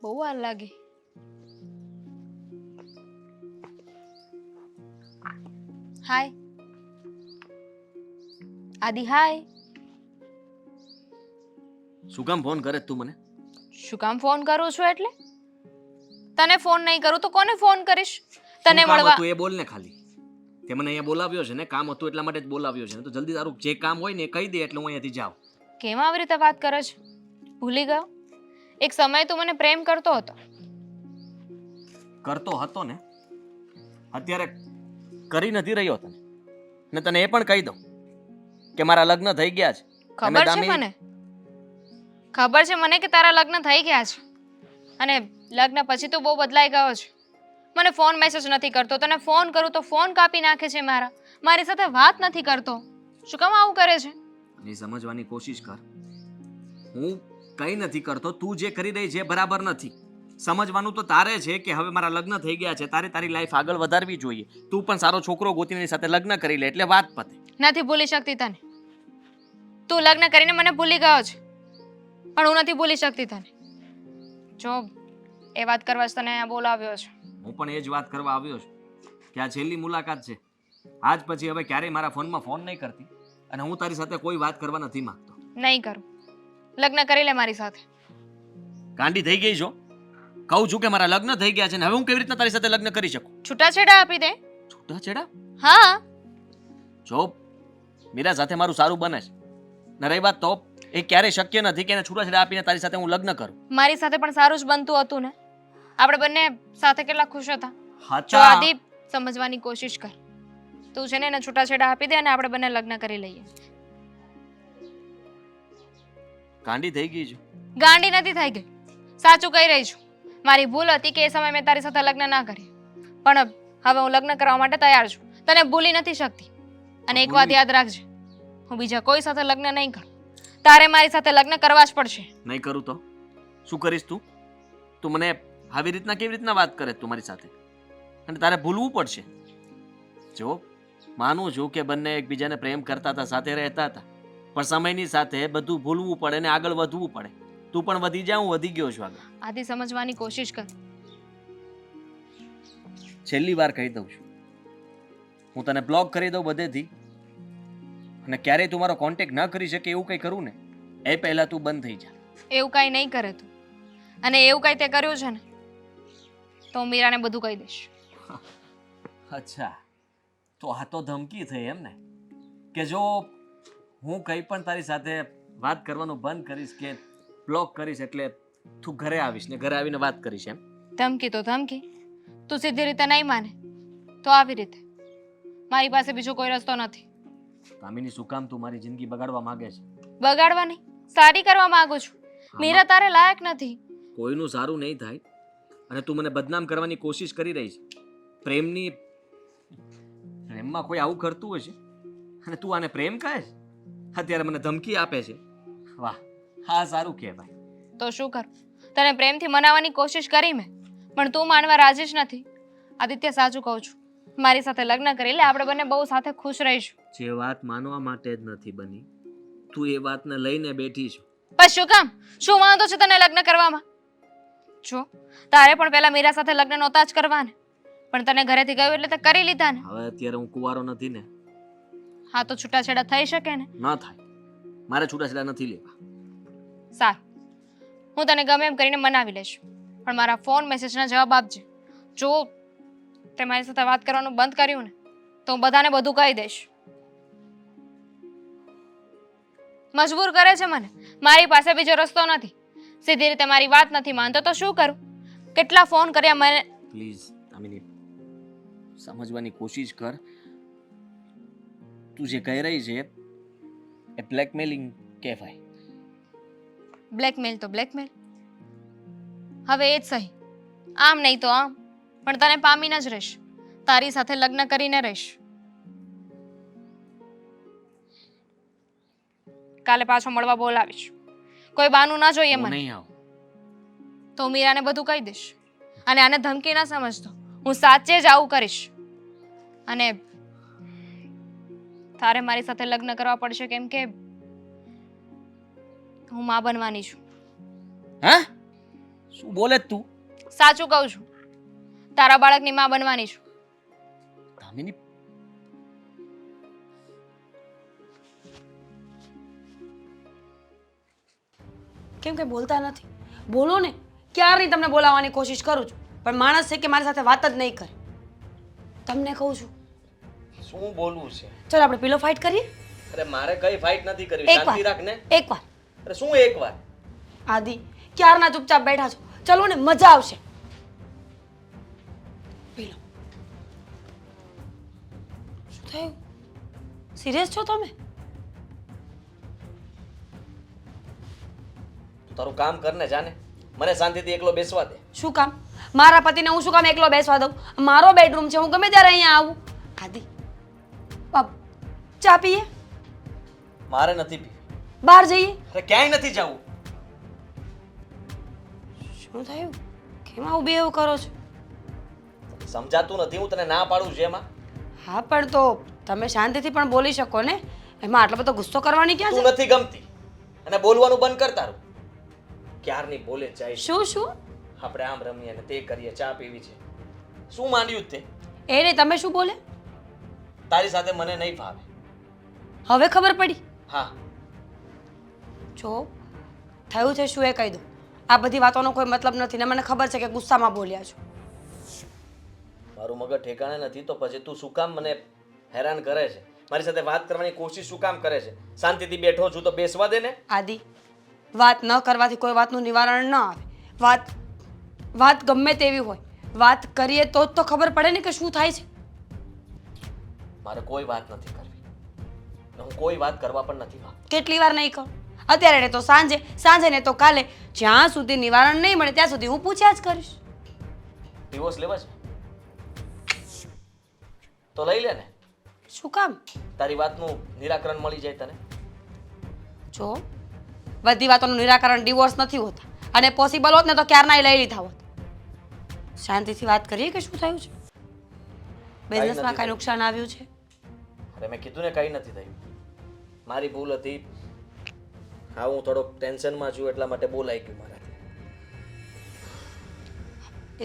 બહુ વાર લાગી. હાય આદિ, હાય. શું કામ ફોન કરે તું મને? શું કામ ફોન કરું છું એટલે? તને ફોન નહીં કરું તો કોને ફોન કરીશ? શું તને કામ મળવા. હતું એ બોલ ને ખાલી. તે મને અહીંયા બોલાવ્યો છે ને, કામ હતું એટલા માટે જ બોલાવ્યો છે ને, તો જલ્દી તારું જે કામ હોય ને એ કહી દે એટલે હું અહીંયાથી જાઉં. કેમ આવી રીતે વાત કરે છે? ભૂલી ગયો? એક સમય તું મને પ્રેમ કરતો હતો. કરતો હતો ને, અત્યારે કરી નથી રહ્યો તને. ને તને એ પણ કહી દઉં કે મારા લગ્ન થઈ ગયા છે. અને ખબર છે દામિની- મને, ખબર છે મને કે તારા લગ્ન થઈ ગયા છે અને લગ્ન પછી તું બહુ બદલાઈ ગયો છે. મને ફોન મેસેજ નથી કરતો, તને ફોન કરું તો ફોન કાપી નાખે છે, મારી સાથે વાત નથી કરતો. શું કામ આવું કરે છે? એ સમજવાની કોશિશ કર. હું કંઈ નથી કરતો, તું જે કરી રહી છે એ બરાબર નથી. સમજવાનું તો તારે છે કે હવે મારા લગ્ન થઈ ગયા છે, તારે તારી લાઈફ આગળ વધારવી જોઈએ. તું પણ સારો છોકરો ગોતીને એની સાથે લગ્ન કરી લે એટલે વાત પતે. નથી ભૂલી શકતી તને. તું લગ્ન કરીને મને ભૂલી ગયો છે, પણ હું નથી ભૂલી શકતી તને. જો એ વાત કરવા જ તને અહીંયા બોલાવ્યો છે. હું પણ એ જ વાત કરવા આવ્યો છું કે આ છેલ્લી મુલાકાત છે. આજ પછી હવે ક્યારેય મારા ફોનમાં ફોન નહીં કરતી અને હું તારી સાથે કોઈ વાત કરવા નથી માંગતો. નહીં કરું. લગ્ન કરી લે મારી સાથે. ગાંડી થઈ ગઈ છો? કહું છું કે મારા લગ્ન થઈ ગયા છે ને હવે હું કેવી રીતના તારી સાથે લગ્ન કરી શકું? છૂટાછેડા આપી દે. છૂટાછેડા? હા, જો મીરા સાથે મારું સારું બને છે ને રહી વાત તો એ ક્યારેય શક્ય નથી કે એને છૂટાછેડા આપીને તારી સાથે હું લગ્ન કરું. મારી સાથે પણ સારું જ બનતું હતું ને. આપણે બંને સાથે કેટલા ખુશ હતા. જો હાચા આદિ, સમજવાની કોશિશ કર. તું છે ને એને છૂટાછેડા આપી દે અને આપણે બંને લગ્ન કરી લઈએ. ગાંડી થઈ ગઈ છે. ગાંડી નથી થઈ ગઈ, સાચું કહી રહી છું. મારી ભૂલ હતી કે એ સમયે મેં તારી સાથે લગ્ન ના કર્યા, પણ હવે હું લગ્ન કરવા માટે તૈયાર છું. તને ભૂલી નથી શકતી. અને એક વાત યાદ રાખજે, હું બીજા કોઈ સાથે લગ્ન નહીં કરું. તારે મારી સાથે લગ્ન કરવા જ પડશે. નહીં કરું તો શું કરીશ તું? તું મને આવી રીતના કેવી રીતના વાત કરે તું મારી સાથે? અને તારે ભૂલવું પડશે. જો માનું છું કે બંને એકબીજાને પ્રેમ કરતા હતા, સાથે રહેતા હતા, પણ સમયની સાથે બધું ભૂલવું પડે ને આગળ વધવું પડે. તું પણ વધી જા, હું વધી ગયો છું આગળ. આદિ, સમજવાની કોશિશ કર. છેલ્લી વાર કહી દઉં છું, હું તને બ્લોક કરી દઉં બધેથી અને ક્યારેય તું મારો કોન્ટેક્ટ ન કરી શકે એવું કંઈ કરું ને એ પહેલા તું બંધ થઈ જા. એવું કાંઈ નહીં કરે તું, અને એવું કાંઈ તે કર્યું છે ને તો હું મીરાને બધું કહી દઈશ. અચ્છા, તો આ તો ધમકી થઈ એમ ને? કે જો હું કંઈ પણ તારી સાથે વાત કરવાનું બંધ કરીશ કે બ્લોક કરીશ એટલે તું ઘરે આવીશ ને ઘરે આવીને વાત કરીશ એમ? ધમકી તો ધમકી. તું સીધી રીતે નહીં માને તો આવી રીતે. મારી પાસે બીજો કોઈ રસ્તો નથી. કામિની, શું કામ તું મારી જિંદગી બગાડવા માંગે છે? બગાડવા નહીં, સારી કરવા માંગુ છું. મીરા તારે લાયક નથી. કોઈનું સારું નહીં થાય અને તું મને બદનામ કરવાની કોશિશ કરી રહી છે. પ્રેમમાં કોઈ આવું કરતું હશે અને તું આને પ્રેમ કહે છે? અત્યારે મને ધમકી આપે છે. વાહ, હા સારું કહેવાય. તો શું કરું? તને પ્રેમથી મનાવવાની કોશિશ કરી મેં, પણ તું માનવા રાજી જ નથી. આદિત્ય, સાચું કહું છું, મારી સાથે લગ્ન કરી લે, આપણે બંને બહુ સાથે ખુશ રહીશું. જે વાત માનવા માટે જ નથી બની, તું એ વાતને લઈને બેઠી છો. બસ શું કામ? શું વાંધો છે તને લગ્ન કરવામાં? જો તારે પણ પહેલા મીરા સાથે લગ્ન નહોતા જ કરવાને, પણ તને ઘરેથી ગયું એટલે તે કરી લીધા ને. હવે અત્યારે હું કુંવારો નથી ને. હા, તો છૂટાછેડા થઈ શકે ને. ન થાય, મારે છૂટાછેડા નથી લેવા. સારું, હું તને ગમે એમ કરીને મનાવી લઈશ, પણ મારા ફોન મેસેજના જવાબ આપજે. જો તે મારી સાથે વાત કરવાનું બંધ કર્યું ને તો હું બધાને બધું કહી દઈશ. મજબૂર કરે છે મને, મારી પાસે બીજો રસ્તો નથી. સીધી રીતે મારી વાત નથી માનતો તો શું કરું? કેટલા ફોન કર્યા મને. પ્લીઝ દામિની, સમજવાની કોશિશ કર. તું જે કહી રહી છે એ બ્લેકમેલિંગ કહેવાય. બ્લેકમેલ તો બ્લેકમેલ. હવે એ જ સહી, આમ નહીં તો આમ, પણ તને પામીને જ રહીશ. તારી સાથે લગ્ન કરીને રહીશ. કાલે પાછો મળવા બોલાવીશ. કોઈ બાનું ના જોઈએ હું મને. નહીં આવું. તો હું મીરાને બધું કહી દઈશ. અને આને ધમકી ના સમજતો, હું સાચે જ આવું કરીશ. અને તારે મારી સાથે લગ્ન કરવા પડશે, કેમ કે હું માં બનવાની છું. હા? શું બોલે જ તું? સાચું કહું છું, તારા બાળકની માં બનવાની છું. દામિની, કેમ કે બોલતા નથી? બોલો ને. ક્યારની તમને બોલાવવાની કોશિશ કરું છું, પણ માણસ છે કે મારી સાથે વાત જ નહીં કરે. તમને કહું છું, શું બોલવું છે? ચલો આપણે પિલો ફાઇટ કરીએ. અરે મારે કઈ ફાઇટ નથી કરવી, એક શાંતિ વાર રાખ ને. એકવાર. અરે શું એકવાર? આદિ, ક્યારના ચૂપચાપ બેઠા છો, ચલો ને, મજા આવશે. પિલો. શું થયું? સિરિયસ છો તમે? તું તારું કામ કર ને, જાને. મને શાંતિથી એકલો બેસવા દે. શું કામ? મારા પતિને હું શું કામ એકલો બેસવા દઉં? મારો બેડરૂમ છે, હું ગમે ત્યારે અહીંયા આવું. આદિ, ચા પીએ? મારે નથી પીવી. બહાર જઈએ? અરે ક્યાંય નથી જવું. શું થયું? કેમ આવું બિહેવ કરો છો? સમજાતું નથી, હું તને ના પાડું છું એમાં. હા, પણ તો તમે શાંતિથી પણ બોલી શકો ને. એમાં આટલો બધો ગુસ્સો કરવાની ક્યાં તું છે? નથી ગમતી અને બોલવાનું બંધ કર તારું. ક્યારની બોલે જ જાય છે. શું શું? આપણે આમ રમીએ ને તે કરીએ, ચા પીવી છે. શું માંડ્યું તે? એ નહીં, તમે શું બોલે? તારી સાથે મને નહીં ફાવે. હવે ખબર પડી? હા, જો થયું છે શું એ કહી દો. આ બધી વાતોનો કોઈ મતલબ નથી ને મને ખબર છે કે ગુસ્સામાં બોલ્યા છો. મારું મગજ ઠેકાણે નથી તો પછી તું શું કામ મને હેરાન કરે છે? મારી સાથે વાત કરવાની કોશિશ શું કામ કરે છે? શાંતિથી બેઠો છું તો બેસવા દે ને. આદિ, વાત ન કરવાથી કોઈ વાતનું નિવારણ ન આવે. વાત ગમે તેવી હોય, વાત કરીએ તો જ તો ખબર પડે ને કે શું થાય છે. મારે કોઈ વાત નથી કરવી ને હું કોઈ વાત કરવા પણ નથી માંગતો. કેટલી વાર નહીં કહું? અત્યારે ને તો સાંજે, સાંજે ને તો કાલે. જ્યાં સુધી નિવારણ નહીં મળે ત્યાં સુધી હું પૂછ્યા જ કરીશ. ડિવોર્સ લેવા છે તો લઈ લે ને. શું કામ? તારી વાતનું નિરાકરણ મળી જાય તને. જો બધી વાતોનું નિરાકરણ ડિવોર્સ નથી હોતા, અને પોસિબલ હોત ને તો ક્યારના લઈ લીધા હોત. શાંતિથી વાત કરીએ કે શું થયું છે? બિઝનેસમાં કાંઈ નુકસાન આવ્યું છે? અરે મેં કીધું ને કંઈ નથી થયું. મારી ભૂલ હતી. હા, હું થોડોક ટેન્શનમાં છું એટલા માટે બોલાઈ ગયું મારાથી.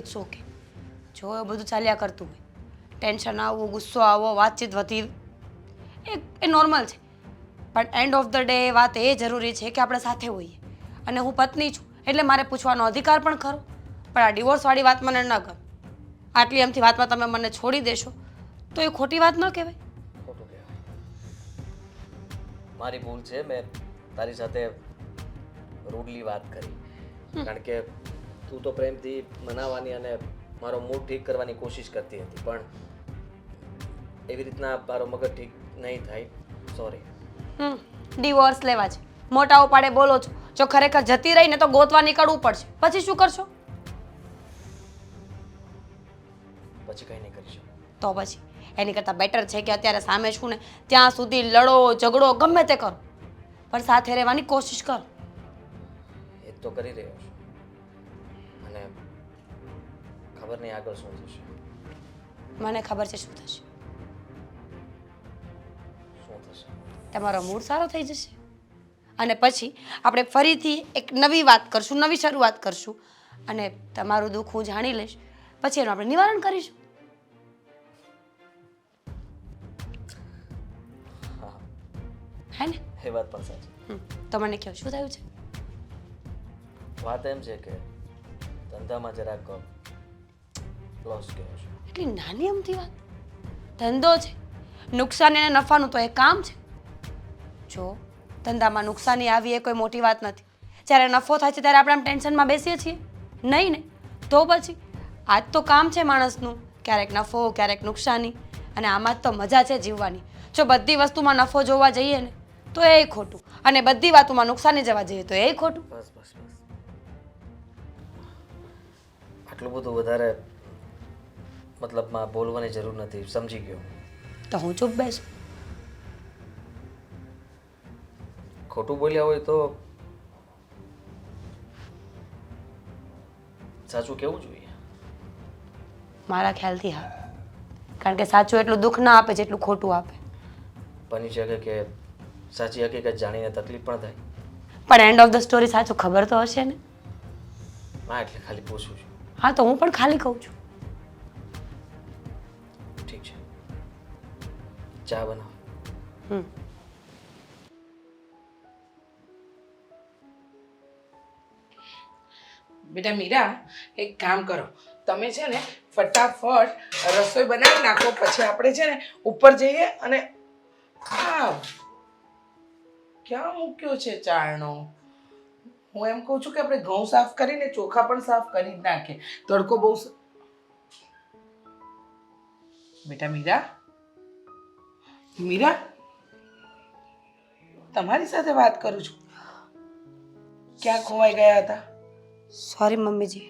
It's okay. જો એ બધું ચાલ્યા કરતું હોય, ટેન્શન આવવું, ગુસ્સો આવવો, વાતચીત વધી, એ નોર્મલ છે. પણ એન્ડ ઓફ ધ ડે વાત એ જરૂરી છે કે આપણે સાથે હોઈએ. અને હું પત્ની છું એટલે મારે પૂછવાનો અધિકાર પણ ખરો. પણ આ ડિવોર્સવાળી વાત મને ન ગમે. આટલી એમથી વાતમાં તમે મને છોડી દેશો તો એ ખોટી વાત ન કહેવાય. ખોટું કહેવાય. મારી ભૂલ છે. મેં તારી સાથે રૂડલી વાત કરી કારણ કે તું તો પ્રેમથી મનાવવાની અને મારો મૂડ ઠીક કરવાની કોશિશ કરતી હતી, પણ એવી રીતના મારો મગજ ઠીક નહીં થાય. સોરી. ડિવોર્સ લેવા છે, મોટા ઉપાડે બોલો છો. જો ખરેખર જતી રહીને તો ગોતવા નીકળવું પડશે. પછી શું કરશો? પછી કંઈ નહીં કરી શકું. તો પછી એની કરતાં બેટર છે કે અત્યારે સામે છું ને ત્યાં સુધી લડો, ઝઘડો, ગમે તે કરો, પણ સાથે રહેવાની કોશિશ કરો. એ જ તો કરી રહ્યો છું અને ખબર નહીં આગળ શું થશે. મને ખબર છે શું થશે. શું થશે? તમારો મૂડ સારો થઈ જશે અને પછી આપણે ફરીથી એક નવી વાત કરશું, નવી શરૂઆત કરશું અને તમારું દુઃખ હું જાણી લઈશ. પછી એનું આપણે નિવારણ કરીશું. હા, હે ને? એ વાત પણ સાચી. તો મને કહો શું થયું છે? વાત એમ છે કે ધંધામાં જરાક લોસ ગયો છે. એટલી નાની અમથી વાત. ધંધો છે, નુકસાની અને નફાનું તો એ કામ છે. જો ધંધામાં નુકસાની આવી એ કોઈ મોટી વાત નથી. જ્યારે નફો થાય છે ત્યારે આપણે આમ ટેન્શનમાં બેસીએ છીએ નહીં ને? તો પછી આજ તો કામ છે માણસનું. ક્યારેક નફો, ક્યારેક નુકસાની, અને આમાં જ તો મજા છે જીવવાની. જો બધી વસ્તુમાં નફો જોવા જઈએ ને તો એ ખોટું, અને બધી વાતોમાં નુકસાની જવા જઈએ તો એ ખોટું. બસ બસ બસ, આટલું બધું વધારે મતલબમાં બોલવાની જરૂર નથી. સમજી ગયો. તો હું ચૂપ બેસું? ખોટું બોલ્યા હોય તો સાચું કેવું જોઈએ. મારા ખ્યાલથી હા, કારણ કે સાચું એટલું દુઃખ ના આપે જેટલું ખોટું આપે. બની શકે કે સાચી હકીકત જાણીને તકલીફ પણ થાય. પણ એન્ડ ઓફ ધ સ્ટોરી સાચું ખબર તો હશે ને? હા એટલે ખાલી પૂછું છું. હા તો હું પણ ખાલી કહું છું. ઠીક છે, ચા બનાવો. હમ બેટા મીરા, એક કામ કરો, તમે છે ને ફટાફટ રસોઈ બનાવી નાખો, પછી આપણે છે ને ઉપર જઈએ અને હા ક્યાં મૂક્યો છે ચારણો? હું એમ કહું છું કે આપણે ઘઉં સાફ કરીને ચોખા પણ સાફ કરી જ નાખીએ. તડકો બહુ બેટા મીરા, મીરા, તમારી સાથે વાત કરું છું. ક્યાં ખોવાઈ ગયા હતા? સોરી મમ્મીજી.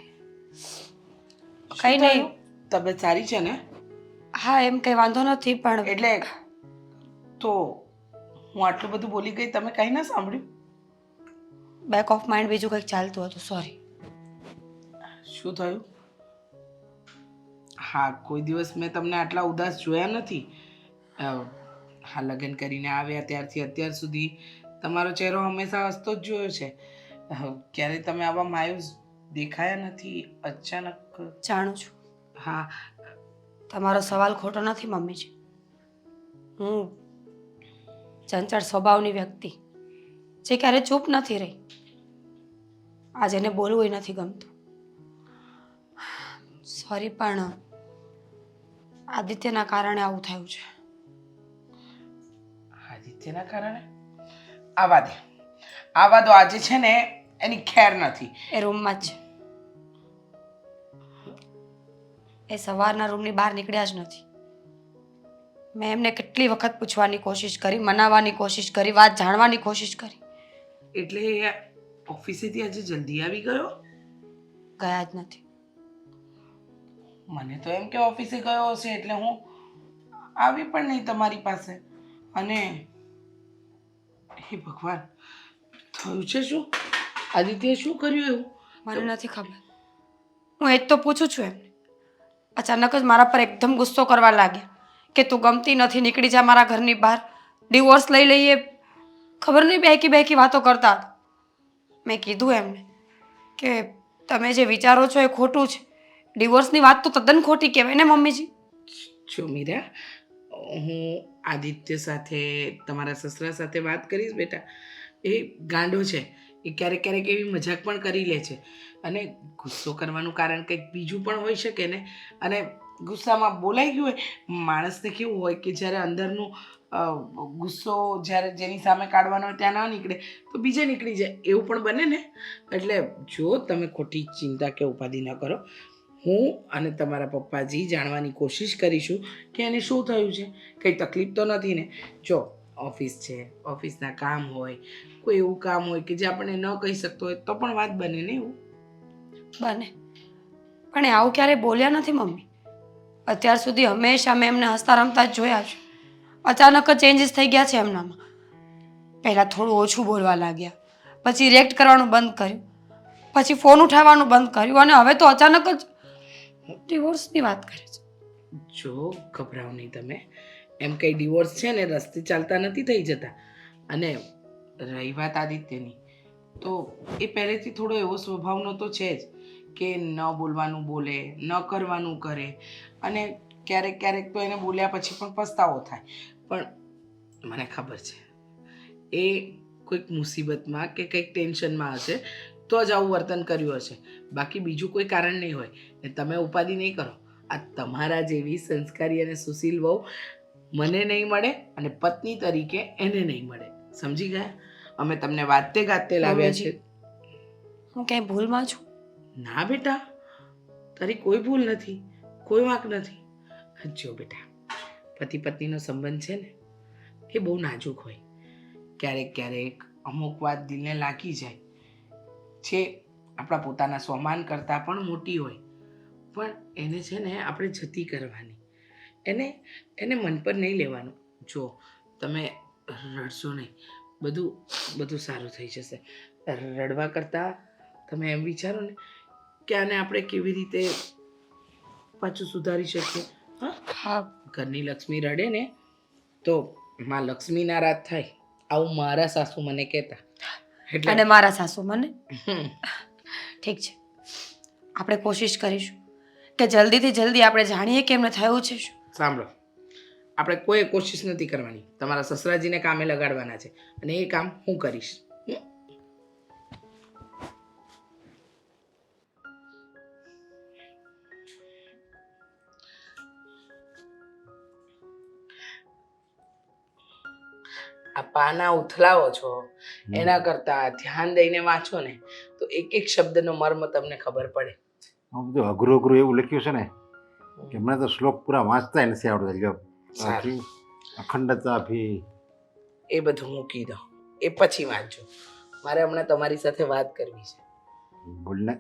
શું કંઈ નહીં. થયું? તબિયત સારી છે ને? હા એમ કંઈ વાંધો નથી પણ એટલે તો હું આટલું બધું બોલી ગઈ, તમે કંઈ ના સાંભળ્યું? બેક ઓફ માઇન્ડ બીજું કંઈક ચાલતું હતું. સોરી. શું થયું? હા, કોઈ દિવસ મેં તમને આટલા ઉદાસ જોયા નથી. હા, લગ્ન કરીને આવ્યા ત્યારથી અત્યાર સુધી તમારો ચહેરો હંમેશા હસતો જ જોયો છે. ક્યારેય તમે આવા માયુસ દેખાયા નથી અચાનક. જાણું છું હા, તમારો સવાલ ખોટો નથી મમ્મીજી. હું ચંચળ સ્વભાવની વ્યક્તિ જે ક્યારે ચૂપ નથી રહી. આજે એને બોલવું નથી ગમતું. સોરી પણ આદિત્યના કારણે આવું થયું છે. આદિત્યના કારણે? આવા દે, આવા દો. આજે છે ને એની ખેર નથી. એ રૂમમાં જ છે. એ સવારના રૂમની બહાર નીકળ્યા જ નથી. મેં એમને કેટલી વખત પૂછવાની કોશિશ કરી, મનાવવાની કોશિશ કરી, વાત જાણવાની કોશિશ કરી. એટલે ઓફિસેથી આજે જલ્દી આવી ગયો? ગયા જ નથી. મને તો એમ કે ઓફિસે ગયો હશે એટલે હું આવી પણ નહીં તમારી પાસે. અને હે ભગવાન, થયું છે શું? આદિત્યએ શું કર્યું એવું? મને નથી ખબર. હું એ જ તો પૂછું છું એમને. અચાનક જ મારા પર એકદમ ગુસ્સો કરવા લાગ્યા કે તું ગમતી નથી, નીકળી જા મારા ઘરની બહાર, ડિવોર્સ લઈ લઈએ. ખબર નહીં બહેકી બહેકી વાતો કરતા હતા. મેં કીધું એમને કે તમે જે વિચારો છો એ ખોટું છે. ડિવોર્સની વાત તો તદ્દન ખોટી કહેવાય ને મમ્મીજી. જો મીરા, હું આદિત્ય સાથે, તમારા સસરા સાથે વાત કરીશ બેટા. એ ગાંડો છે. એ ક્યારેક ક્યારેક એવી મજાક પણ કરી લે છે. અને ગુસ્સો કરવાનું કારણ કંઈક બીજું પણ હોઈ શકે ને. અને ગુસ્સામાં બોલાઈ ગયું હોય. માણસને કેવું હોય કે જ્યારે અંદરનું ગુસ્સો જ્યારે જેની સામે કાઢવાનો હોય ત્યાં ના નીકળે તો બીજે નીકળી જાય, એવું પણ બને ને. એટલે જો તમે ખોટી ચિંતા કે ઉપાધિ ન કરો. હું અને તમારા પપ્પાજી જાણવાની કોશિશ કરીશું કે એને શું થયું છે. કંઈ તકલીફ તો નથી ને? જો ઓફિસ છે, ઓફિસના કામ હોય, કોઈ એવું કામ હોય કે જે આપણને ન કહી શકતો હોય તો પણ વાત બને ને. એવું બને પણ એ આવું ક્યારેય બોલ્યા નથી મમ્મી. અત્યાર સુધી હંમેશા મેં એમને હસતા રમતા જ જોયા છે. અચાનક જ ચેન્જીસ થઈ ગયા છે એમનામાં. પહેલાં થોડું ઓછું બોલવા લાગ્યા, પછી રિએક્ટ કરવાનું બંધ કર્યું, પછી ફોન ઉઠાવવાનું બંધ કર્યું અને હવે તો અચાનક જ ડિવોર્સની વાત કરે છે. જો ગભરાવ નહીં તમે. એમ કંઈ ડિવોર્સ છે ને રસ્તે ચાલતા નથી થઈ જતા. અને રહી વાત આદિત્યની, તો એ પહેલેથી થોડો એવો સ્વભાવનો તો છે જ કે ન બોલવાનું બોલે, ન કરવાનું કરે. અને ક્યારેક ક્યારેક તો એને બોલ્યા પછી પણ પસ્તાવો થાય. પણ મને ખબર છે એ કોઈક મુસીબતમાં કે કંઈક ટેન્શનમાં હશે તો જ આવું વર્તન કર્યું હશે. બાકી બીજું કોઈ કારણ નહીં હોય. ને તમે ઉપાધિ નહીં કરો. આ તમારા જેવી સંસ્કારી અને સુશીલ વહુ મને નહીં મળે અને પત્ની તરીકે એને નહીં મળે. સમજી ગયા? અમે તમને વાતે ગાતે લાવ્યા છે. હું ક્યાંય ભૂલમાં છું? ના બેટા, તારી કોઈ ભૂલ નથી, કોઈ વાંક નથી. જો બેટા, પતિ પત્નીનો સંબંધ છે ને એ બહુ નાજુક હોય. ક્યારેક ક્યારેક અમુક વાત દિલને લાગી જાય જે આપણા પોતાના સ્વમાન કરતાં પણ મોટી હોય. પણ એને છે ને આપણે જતી કરવાની. એને મન પર નહીં લેવાનું. જો તમે રડશો નહીં, બધું સારું થઈ જશે. રડવા કરતાં તમે એમ વિચારો ને કે આને આપણે કેવી રીતે પાછું સુધારી શકીએ. હા ઘરની લક્ષ્મી રડે ને તો માં લક્ષ્મી નારાજ થાય, આવું મારા સાસુ મને કહેતા. એટલે અને મારા સાસુ મને હમ, ઠીક છે. આપણે કોશિશ કરીશું કે જલ્દીથી જલ્દી આપણે જાણીએ કે એમને થયું છે શું. સાંભળો, આપણે કોઈ કોશિશ નથી કરવાની. તમારા સસરાજીને કામે લગાડવાના છે અને એ કામ હું કરીશ. આ પાના ઉથલાવો છો એના કરતા ધ્યાન દઈને વાંચો ને તો એક એક શબ્દનો મર્મ તમને ખબર પડે. આ બધું અઘરું અઘરું એવું લખ્યું છે ને કે મને તો શ્લોક પૂરા વાંચતા નથી આવડતા. જો સારું. અખંડતા ભી એ બધું મૂકી દો, એ પછી વાંચજો. મારે હમણાં તમારી સાથે વાત કરવી છે. બોલ ને,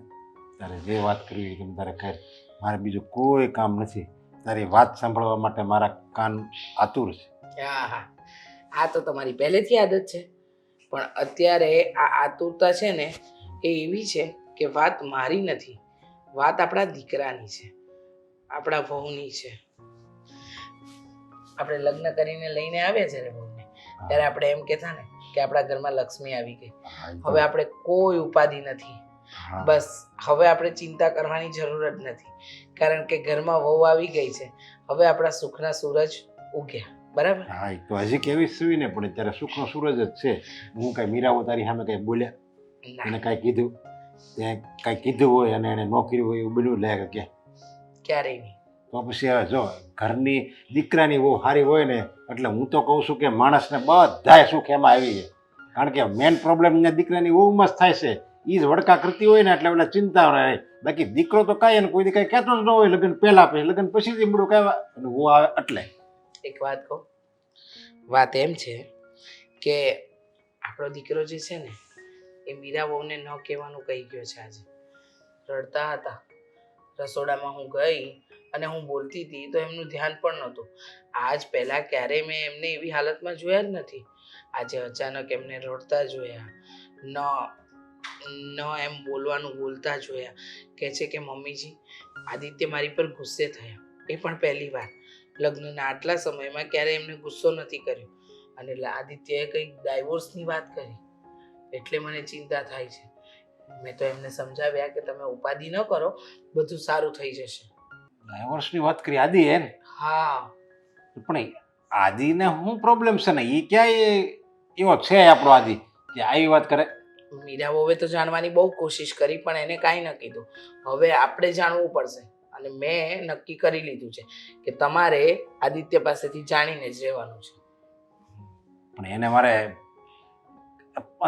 તારે જે વાત કરવી હોય તમે તારે કર. મારે બીજું કોઈ કામ નથી. તારી વાત સાંભળવા માટે મારા કાન આતુર છે. હા હા, આ તો તમારી પહેલેથી આદત છે. પણ અત્યારે આ આતુરતા છે ને એ એવી છે કે વાત મારી નથી, વાત આપણા દીકરાની છે, આપણા વહુની છે. આપણે લગ્ન કરીને લઈને આવ્યા છે ને વહુને, ત્યારે આપણે એમ કહેતા ને કે આપણા ઘરમાં લક્ષ્મી આવી ગઈ. હવે આપણે કોઈ ઉપાધિ નથી. હા. બસ હવે આપણે ચિંતા કરવાની જરૂર જ નથી, કારણ કે ઘરમાં વહુ આવી ગઈ છે. હવે આપણા સુખના સૂરજ ઉગ્યા. બરાબર? હા, એ તો હજી કેવી સુવી ને પણ ત્યારે સુખનો સૂરજ જ છે. હું કઈ મીરાઓ તારી સામે કઈ બોલ્યા? ના, એને કાંઈ કીધું? ત્યાં કાંઈ કીધું હોય અને એને ન કર્યું હોય એવું બન્યું લે કે ક્યારેય નહીં. તો પછી હવે જો ઘરની દીકરાની બહુ સારી હોય ને એટલે હું તો કહું છું કે માણસને બધાય સુખ એમાં આવી જાય. કારણ કે મેઇન પ્રોબ્લેમ અહીંયા દીકરાની બહુ મસ્ત થાય છે. એ જ વડકા કરતી હોય ને એટલે ઓલા ચિંતા રહે. બાકી દીકરો તો કાંઈ એને કોઈ કાંઈ કહેતો જ ન હોય લગ્ન પહેલાં પછી લગ્ન પછી બધું કહેવા અને હું આવે એટલે. એક વાત કહું, વાત એમ છે કે આપણો દીકરો જે છે ને એ મીરા વહુને ન કહેવાનું કહી ગયો છે. આજે રડતા હતા રસોડામાં, હું ગઈ અને હું બોલતી હતી તો એમનું ધ્યાન પણ નહોતું. આજ પહેલાં ક્યારેય મેં એમને એવી હાલતમાં જોયા જ નથી. આજે અચાનક એમને રડતા જોયા, ન એમ બોલવાનું બોલતા જોયા. કહે છે કે મમ્મીજી આદિત્ય મારી પર ગુસ્સે થયા. એ પણ પહેલી વાર લગ્નના આટલા સમયમાં ક્યારે એમને ગુસ્સો નથી કર્યો. અને આદિત્યએ કંઈક ડાયવોર્સની વાત કરી એટલે મને ચિંતા થાય છે. મેં તો એમને સમજાવ્યા કે તમે ઉપાધિ ન કરો, બધું સારું થઈ જશે. ડાયવોર્સની વાત કરી આદિ હે ને? હા, પણ આદિને શું પ્રોબ્લેમ છે ને એ ક્યાંય એવો છે આપણો આદિ કે આવી વાત કરે? મીરા વહુએ તો જાણવાની બહુ કોશિશ કરી પણ એને કાંઈ ન કીધું. હવે આપણે જાણવું પડશે અને મેં નક્કી કરી લીધું છે કે તમારે આદિત્ય પાસેથી જાણીને જ રહેવાનું છે. પણ એને મારે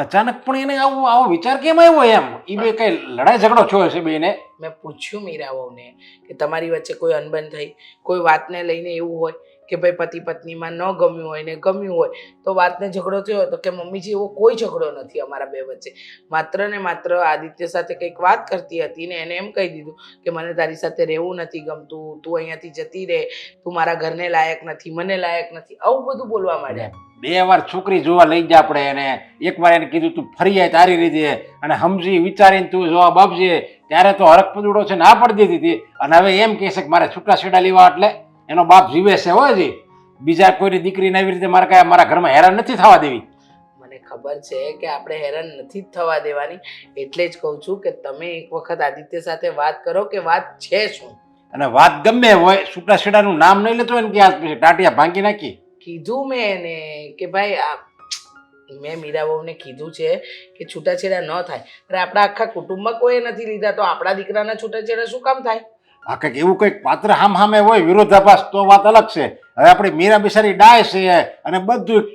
અચાનક પણ એને આવો વિચાર કેમ આવ્યો એમ? એ બે કઈ લડાઈ ઝઘડો થયો છે બેને? મેં પૂછ્યું મીરા વહુને કે તમારી વચ્ચે કોઈ અનબન થઈ, કોઈ વાતને લઈને એવું હોય કે ભાઈ પતિ પત્નીમાં ન ગમ્યું હોય ને ગમ્યું હોય તો વાતને ઝઘડો થયો તો કે મમ્મીજી એવો કોઈ ઝઘડો નથી અમારા બે વચ્ચે. માત્ર ને માત્ર આદિત્ય સાથે કંઈક વાત કરતી હતી ને એને એમ કહી દીધું કે મને તારી સાથે રહેવું નથી ગમતું, તું અહીંયાથી જતી રહે, તું મારા ઘરને લાયક નથી, મને લાયક નથી, આવું બધું બોલવા માંડ્યા. 2 વાર છોકરી જોવા લઈ જા આપણે એને. એકવાર એને કીધું તું ફરી આય તારી રીતે અને સમજી વિચારીને તું જવાબ આપજે. ત્યારે તો હરખ પદુડો છે ના પડી દીધી હતી અને હવે એમ કહે છે કે મારે છૂટા છેડા લેવા. એટલે એનો બાપ જીવે છે હોય જી. બીજા કોઈની દીકરીને આવી રીતે મારે કાંઈ મારા ઘરમાં હેરાન નથી થવા દેવી. મને ખબર છે કે આપણે હેરાન નથી જ થવા દેવાની, એટલે જ કહું છું કે તમે એક વખત આદિત્ય સાથે વાત કરો કે વાત છે શું. અને વાત ગમે હોય છૂટા છેડાનું નામ નહીં લેતો એને કે આ પછી ટાટિયા ભાંગી નાખી. કીધું મેં એને કે ભાઈ મેં મીરા વહુને કીધું છે કે છૂટાછેડા ન થાય. અરે આપણા આખા કુટુંબમાં કોઈ નથી લીધા તો આપણા દીકરાના છૂટાછેડા શું કામ થાય? આ કંઈક એવું કંઈક પાત્ર સામે હોય વિરોધાભાસ તો વાત અલગ છે. હવે આપણી મીરા બિચારી ડાય છે અને બધું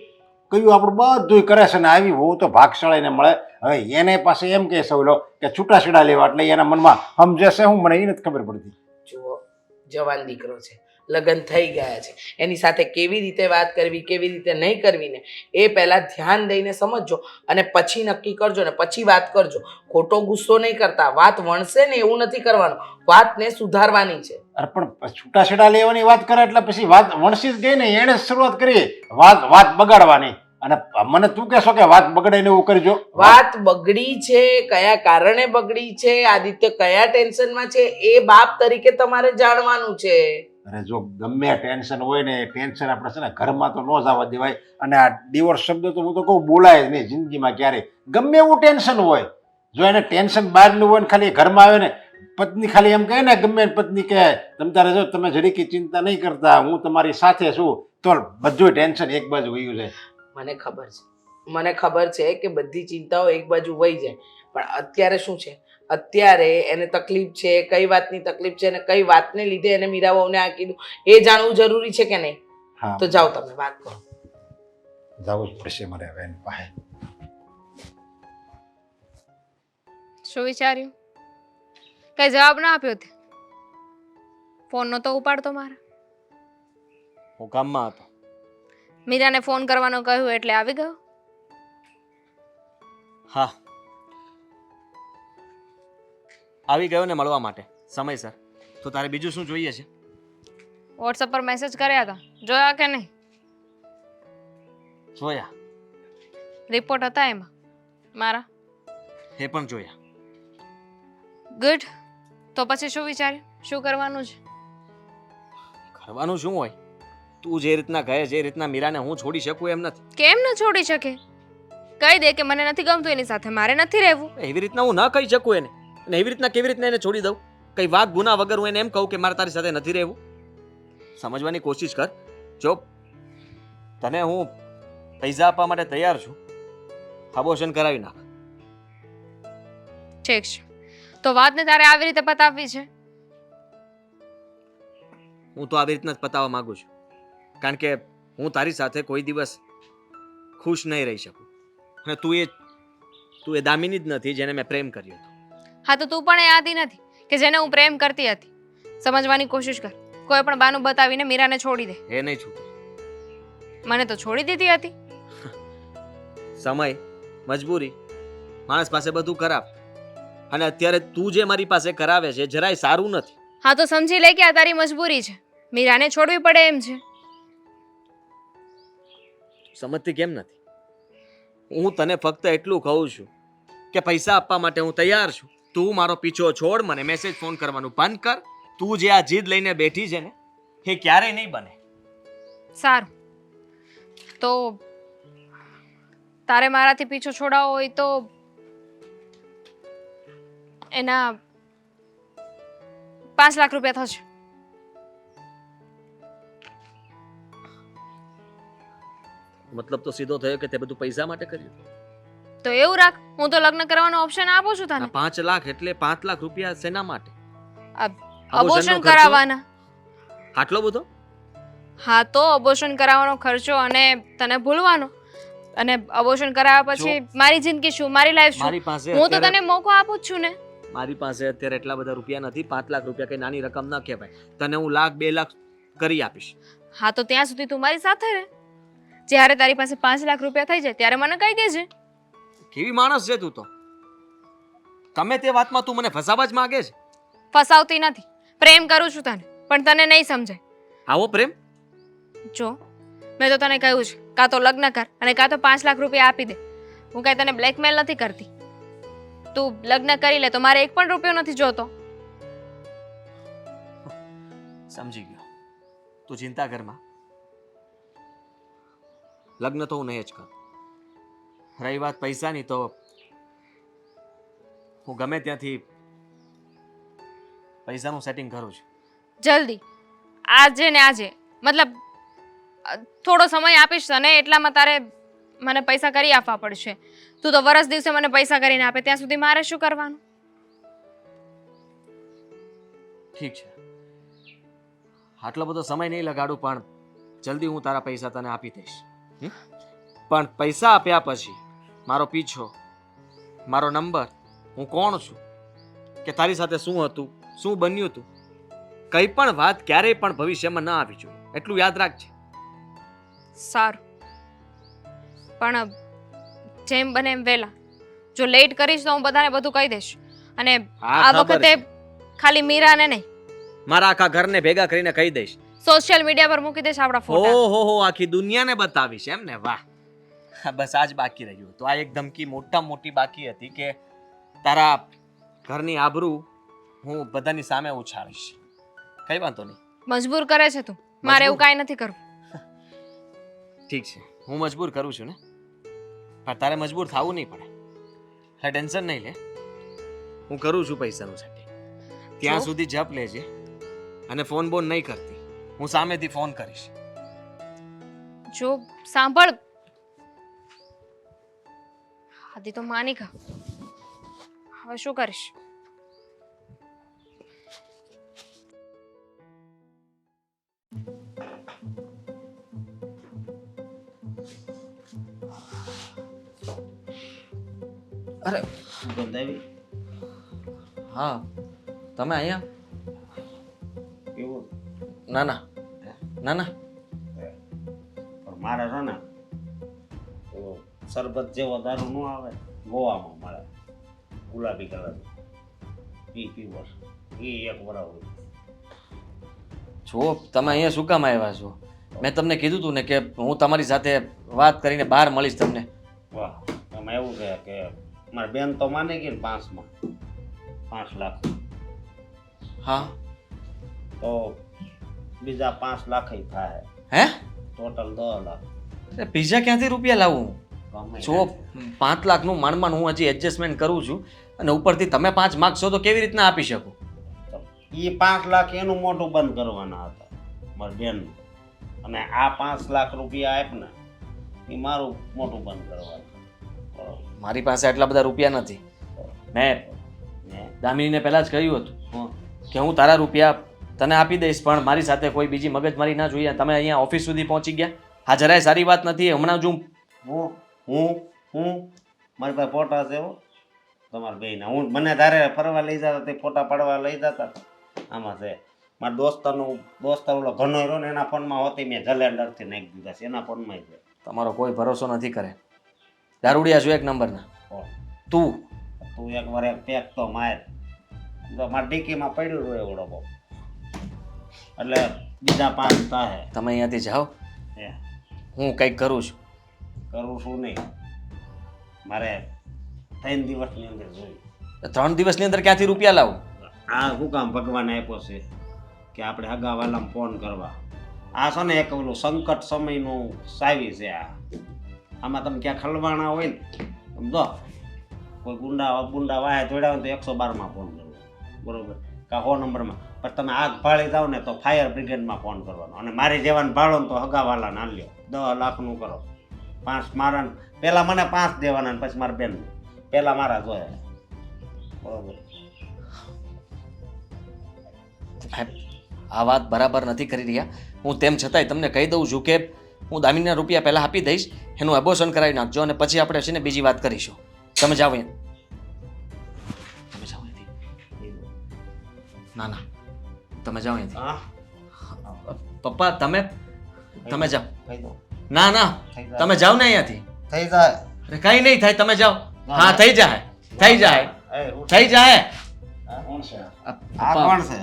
કયું આપણું બધું કરે છે ને આવી બહુ તો ભાગશાળીને મળે. હવે એને પાસે એમ કહે સવલો કે છૂટાછેડા લેવા એટલે એના મનમાં સમજે છે હું મને એ નથી ખબર પડતી. જુઓ, જવાન દીકરો છે, લગ્ન થઈ ગયા છે, એની સાથે કેવી રીતે વાત કરવી કેવી રીતે નહીં કરવી ને એ પહેલાં ધ્યાન દઈને સમજજો અને પછી નક્કી કરજો ને પછી વાત કરજો. ખોટો ગુસ્સો નહીં કરતા. વાત વણશે ને એવું નથી કરવાનું, વાતને સુધારવાની છે. અરે પણ છૂટાછેડા લેવાની વાત કરે એટલે પછી વાત વણસી જ ગઈ ને. એણે જ શરૂઆત કરી વાત બગાડવાની અને મને તું કહેશો કે વાત બગડે ને એવું કરજો. વાત બગડી છે, કયા કારણે બગડી છે, આદિત્ય કયા ટેન્શનમાં છે એ બાપ તરીકે તમારે જાણવાનું છે. અરે જો ગમે ટેન્શન હોય ને ટેન્શન આપણે છે ને ઘરમાં તો ન જવા દેવાય. અને આ ડિવોર્સ શબ્દ તો હું તો કહું બોલાય જ નહીં જિંદગીમાં ક્યારેય. ગમે એવું ટેન્શન હોય જો એને ટેન્શન બહારનું હોય ને ખાલી ઘરમાં આવે ને પત્ની ખાલી એમ કહે ને, ગમે એની પત્ની કહે તમે તારે જો તમે જરીકી ચિંતા નહીં કરતા, હું તમારી સાથે છું, તો બધું ટેન્શન એક બાજુ વયું જાય. મને ખબર છે કે બધી ચિંતાઓ એક બાજુ વહી જાય, પણ અત્યારે શું છે, અત્યારે એને તકલીફ છે, કઈ વાતની તકલીફ છે અને કઈ વાતને લીધે એને મીરાબાઉને આ કીધું એ જાણવું જરૂરી છે કે નહીં. હા, તો જાઓ તમે વાત કરો. જવું જ પડશે મારે હવે એની પાસે. શું વિચાર્યું? કઈ જવાબ ના આપ્યો તે? ફોન નતો ઉપાડતો મારા. હું કામમાં હતો. મીરાને ફોન કરવાનું કહ્યું એટલે આવી ગયો. હા, આવી ગયો ને મળવા માટે સમયસર. તો તારે બીજું શું જોઈએ છે? વોટ્સએપ પર મેસેજ કર્યા હતા, જોયા કે નહીં? જોયા, રિપોર્ટ હતા એમાં મારા. એ પણ જોયા. ગુડ. તો પછી શું વિચાર્યું? શું કરવાનું છે? કરવાનું શું હોય? તું જે રીતના કહે છે એ રીતના મીરાને હું છોડી શકું એમ નથી. કેમ ન છોડી શકે? કહી દે કે મને નથી ગમતું એની સાથે, મારે નથી રહેવું. એવી રીતના હું ન કહી શકું એને. અને એવી રીતના કેવી રીતના એને છોડી દઉં? કઈ વાક ગુના વગર હું એને એમ કહું કે મારે તારી સાથે નથી રહેવું? સમજવાની કોશિશ કર. જો તને હું પૈસા આપવા માટે તૈયાર છું, અબોર્શન કરાવી નાખ. ઠીક છે, તો વાતને તારે આવી રીતે પતાવવી છે? હું તો આવી રીતના જ પતાવવા માંગુ છું, કારણ કે હું તારી સાથે કોઈ દિવસ ખુશ નહીં રહી શકું. અને તું એ દામિની જ નથી જેને મેં પ્રેમ કર્યો હતો. હા, તો તું પણ એ આદિ નથી કે જેને હું પ્રેમ કરતી હતી. સમજવાની કોશિશ કર. કોઈ પણ બાનું બતાવીને મીરાને છોડી દે. એ નહીં છૂટે. મને તો છોડી દીધી હતી. સમય, મજબૂરી, માણસ પાસે બધું ખરાબ. અને અત્યારે તું જે મારી પાસે કરાવે છે જરાય સારું નથી. હા, તો સમજી લે કે આ તારી મજબૂરી છે. મીરાને છોડવી પડે એમ છે. સમજતી કેમ નથી? હું તને ફક્ત એટલું કહું છું કે પૈસા આપવા માટે હું તૈયાર છું. તું મારો પીછો છોડ, મને મેસેજ ફોન કરવાનું બંધ કર. તું જે આ જીદ લઈને બેઠી છે ને એ ક્યારેય નહીં બને. સારું, તો તારે મારાથી પીછો છોડાવો હોય તો એના 5 લાખ રૂપિયા થશે. મતલબ તો સીધો થયો કે તે બધું પૈસા માટે કર્યું? તો એવું રાખ, હું તો લગ્ન કરવાનો ઓપ્શન આપું છું તને. 5 લાખ એટલે 5 લાખ રૂપિયા શેના માટે? અબોર્શન કરાવવાના. આટલો બધો? હા, તો અબોર્શન કરાવવાનો ખર્ચો અને તને ભૂલવાનો. અને અબોર્શન કરાવ્યા પછી મારી જિંદગી શું, મારી લાઈફ મારી શું? પાસે હું તો તને મોકો આપું જ છું ને. મારી પાસે અત્યારે એટલા બધા રૂપિયા નથી. 5 લાખ રૂપિયા કઈ નાની રકમ ન કહેવાય. તને હું 1 લાખ 2 લાખ કરી આપીશ. હા, તો ત્યાં સુધી તું મારી સાથે રહે. જ્યારે તારી પાસે 5 લાખ રૂપિયા થઈ જાય ત્યારે મને કહી દેજે. કેવી માણસ છે તું તો! ગમે તે વાતમાં તું મને ફસાવા જ માંગે છે. ફસાવતી નથી, પ્રેમ કરું છું તને, પણ તને નહીં સમજાય. આવો પ્રેમ? જો, મેં તો તને કહ્યું છે, કાં તો લગ્ન કર અને કાં તો 5 લાખ રૂપિયા આપી દે. હું કાંઈ તને બ્લેકમેલ નથી કરતી. તું લગ્ન કરી લે તો મારે 1 પણ રૂપિયો નથી જોતો. સમજી ગયો. તું ચિંતા કરમાં. લગ્ન તો હું નહીં જ કરું. રહી વાત પૈસાની, તો હું ગમે ત્યાંથી પૈસાનું સેટિંગ કરું છું. જલ્દી, આજે ને આજે, મતલબ થોડો સમય આપીશ તને, એટલામાં તારે મને પૈસા કરી આપવા પડશે. તું તો વરસ દિવસે મને પૈસા કરીને આપે, ત્યાં સુધી મારે શું કરવાનું? ઠીક છે, આટલો બધો સમય નહીં લગાડું, પણ જલ્દી હું તારા પૈસા તને આપી દઈશ. પણ પૈસા આપ્યા પછી મારો પીછો, મારો નંબર, હું કોણ છું, કે તારી સાથે શું હતું, શું બન્યું હતું, કઈ પણ વાત ક્યારેય પણ ભવિષ્યમાં ન આવી જોઈએ, એટલું યાદ રાખજે. સારું, પણ જેમ બને એમ વહેલા. જો લેટ કરીશ તો હું બધાને બધું કહી દઈશ. અને હા, આ ખબર વખતે છે. ખાલી મીરાને નહીં, મારા આખા ઘરને ભેગા કરીને કહી દઈશ. સોશિયલ મીડિયા પર મૂકી દઈશ આપણા ફોટા. ઓહો, આખી દુનિયાને બતાવીશ એમ ને? વાહ, બસ આજ બાકી રહ્યું. તો આ એક ધમકી મોટી બાકી હતી કે તારા ઘરની આબરૂ હું બધાની સામે ઉછાળીશ. કઈ વાંધો નહીં. મજબૂર કરે છે તું, મારે એવું કાંઈ નથી કરવું. ઠીક છે, હું મજબૂર કરું છું ને, પણ તારે મજબૂર થવું નહીં પડે. હા, ટેન્શન નહીં લે, હું કરું છું પૈસાનું સેટિંગ. ત્યાં જો. સુધી જપ લેજે અને ફોન બોન નહીં કરતી. હું સામેથી ફોન કરીશ. જો સાંભળ, આદિ તો માની ગયો. હવે શું કરીશ? અરે ગંધાવી હા, તમે અહીંયા? એવું ના ના ના ના, પણ મારે છે ને એવો શરબત જેવો દારૂ ન આવે ગોવામાં મળે ગુલાબી કલર પીવો એ એક બરાબર. જો તમે અહીંયા શું કામ આવ્યા છો? મેં તમને કીધું હતું ને કે હું તમારી સાથે વાત કરીને બહાર મળીશ તમને. વાહ, એમાં એવું છે કે મારી બેન તો માની ગઈ ને 5માં 5 લાખ, હા તો બીજા 5 લાખ ય થાય, હે? ટોટલ 10 લાખ. અરે પીઝા ક્યાંથી રૂપિયા લાવું? ગમે જો 5 લાખનું માંડ હું હજી એડજસ્ટમેન્ટ કરું છું અને ઉપરથી તમે 5 માગશો તો કેવી રીતના આપી શકું? એ 5 લાખ એનું મોઢું બંધ કરવાના હતા મારી બેનનું, અને આ 5 લાખ રૂપિયા આપ ને એ મારું મોઢું બંધ કરવાનું. બરોબર મારી પાસે આટલા બધા રૂપિયા નથી. મેં ને? દામિનીને પહેલાં જ કહ્યું હતું હું કે હું તારા રૂપિયા તને આપી દઈશ, પણ મારી સાથે કોઈ બીજી મગજમારી ના જોઈએ. તમે અહીંયા ઓફિસ સુધી પહોંચી ગયા, હા જરાય સારી વાત નથી. હમણાં જ હું મારી પાસે ફોટા છે હો તમારા બેયના. હું મને ધારે ફરવા લઈ જતા તે ફોટા પાડવા લઈ જતા. આમાં છે મારા દોસ્તાર ઓલો ઘનો રહ્યો ને એના ફોનમાં હોતી મેં જલેન્ડરથી નાખી દીધા છે એના ફોનમાં છે. તમારો કોઈ ભરોસો નથી કરે. દારૂડિયા છું એક નંબરના. તું તું એકવાર એક પેક તો માર તો મારા ડીકીમાં પડ્યું રહ્યો એવડો બહુ, એટલે બીજા 5 થાય. તમે અહીંયાથી જાઓ, હે, હું કંઈક કરું છું. કરું છું નહીં, મારે 3 દિવસની અંદર જોયું. 3 દિવસની અંદર ક્યાંથી રૂપિયા લાવું? આ શું કામ ભગવાને આપ્યો છે કે આપણે હગાવાલામાં ફોન કરવા. આ છે ને એક ઓલું સંકટ સમયનું સાવી છે. આમાં તમે ક્યાં ખલવાણા હોય ને સમજો, કોઈ ગુંડા વાહે જોડ્યા હોય તો 112માં ફોન કરવો, બરોબર, કાં 100 નંબરમાં. પણ તમે આગ ભાળી જાઓ ને તો ફાયર બ્રિગેડમાં ફોન કરવાનો. અને મારી જેવાને ભાળો ને તો હગાવાલાને હાલ્યો 10 લાખનું કરો. 5 મારા, પહેલાં મને 5 દેવાના ને પછી મારા બેન પહેલાં મારા જોયા, બરોબર. આ વાત બરાબર નથી કરી રહ્યા. હું તેમ છતાંય તમને કહી દઉં છું કે હું દામિનીના રૂપિયા પહેલાં આપી દઈશ, એનું એબોર્શન કરાવી નાખજો અને પછી આપણે છે ને બીજી વાત કરીશું. તમે જાઓ અહીંયા. તમે જાઓ અહીંયાથી. ના ના, તમે જાઓ અહીંયાથી. હા, પપ્પા તમે જાઓ. થઈ દો, ના ના, થઈ જાય. તમે જાઓ ને અહીંયાથી. થઈ જાય. અરે કઈ નહીં થાય, તમે જાઓ. હા થઈ જાય, થઈ જાય, એ, ઉઠ. થઈ જાય. આ કોણ છે? આ આ પપ્પા, કોણ છે?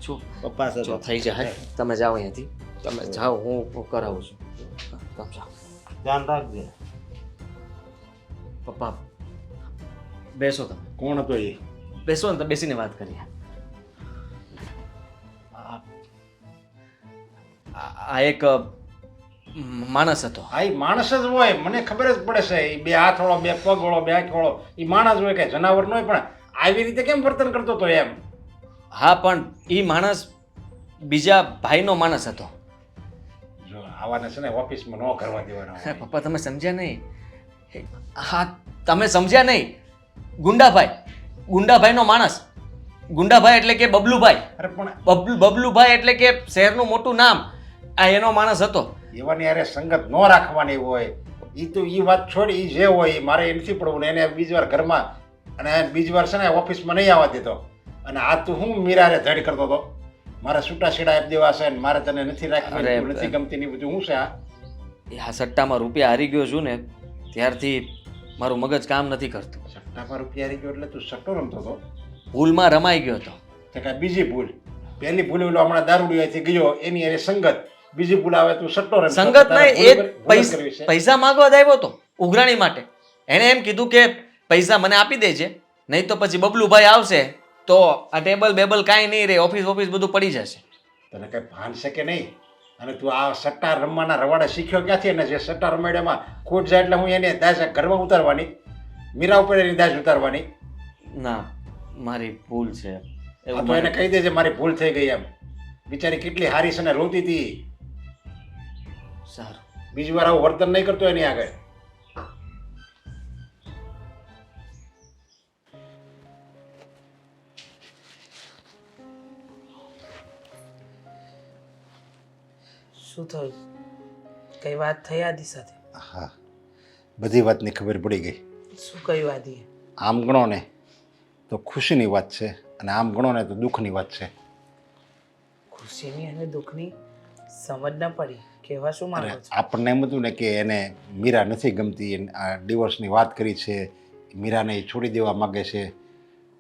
જો પપ્પા છે જો તો. થઈ જાય, તમે જાઓ અહીંયાથી. તમે જાઓ, હું કરાવું છું. તમે જાઓ. ધ્યાન રાખજે. પપ્પા બેસો, તમે કોણ હતો એ? બેસો ને તો બેસીને વાત કરીએ. આ એક માણસ હતો. આ ઈ માણસ જ હોય, મને ખબર જ પડે છે. એ 2 હાથ વાળો, 2 પગ વાળો, 2 આંખ વાળો, એ માણસ હોય કે જનાવર નો હોય, પણ આવી રીતે કેમ વર્તન કરતો હતો એમ? હા, પણ એ માણસ બીજા ભાઈનો માણસ હતો. જો આવાને છે ને ઓફિસમાં ન કરવા દેવાના હોય. પપ્પા તમે સમજ્યા નહીં. હા, તમે સમજ્યા નહીં. ગુંડાભાઈનો માણસ. ગુંડાભાઈ એટલે કે બબલુભાઈ. અરે પણ બબલુભાઈ એટલે કે શહેરનું મોટું નામ. આ એનો માણસ હતો. એવાની અરે સંગત ન રાખવાની હોય. એ તો એ વાત છોડી, એ જે હોય એ મારે એ નથી પડવું ને એને બીજી વાર ઘરમાં અને બીજી વાર છે ને ઓફિસમાં નહીં આવવા દેતો. અને આ તું હું મીરારે ધડ કરતો હતો, મારે છૂટા છેડા આપી દેવા છે ને મારે તને નથી રાખી, અરે, નથી ગમતી ને બધું. શું છે આ? આ સટ્ટામાં રૂપિયા હારી ગયો છું ને ત્યારથી મારું મગજ કામ નથી કરતું. સટ્ટામાં રૂપિયા હારી ગયો એટલે તું સટ્ટો રમતો હતો? ભૂલમાં રમાઈ ગયો હતો. તે કાંઈ બીજી ભૂલ? પહેલી ભૂલ ઓલો હમણાં દારૂડિયાથી ગયો એની અરે સંગત, બીજી ભૂલ આવે તું સટ્ટો રમતો. સંગત તારે નહીં, ભૂલ એ કરવી છે. પૈસા માંગવા જ આવ્યો હતો ઉઘરાણી માટે. એણે એમ કીધું કે પૈસા મને આપી દેજે, નહીં તો પછી બબલુભાઈ આવશે તો આ ટેબલ બેબલ કાંઈ નહીં રહે, ઓફિસ બધું પડી જશે. તને કઈ ભાન છે કે નહીં? અને તું આ સટ્ટા રમવાના રવાડે શીખ્યો ક્યાંથી? અને જે સટ્ટા રમાડ્યામાં ખોટ જાય એટલે હું એને દાજ ઘરમાં ઉતારવાની, મીરા ઉપર એની દાજ ઉતારવાની. ના, મારી ભૂલ છે. આ તો એને કહી દેજે મારી ભૂલ થઈ ગઈ એમ. બિચારી કેટલી હારી છે ને રોતી હતી. સારું. બીજી વાર આવું વર્તન નહીં કરતો એની આગળ. શું થયું? કઈ વાત થઈ આદિ સાથે? હા, બધી વાતની ખબર પડી ગઈ. શું કહ્યું આદિએ? આમ ગણો ને તો ખુશીની વાત છે અને આમ ગણો ને તો દુઃખની વાત છે. ખુશીની અને દુઃખની સમજ ન પડી. કહેવા શું અરે માંગો છો? આપણને એમ હતું ને કે એને મીરા નથી ગમતી, આ ડિવોર્સની વાત કરી છે, મીરાને એ છોડી દેવા માગે છે,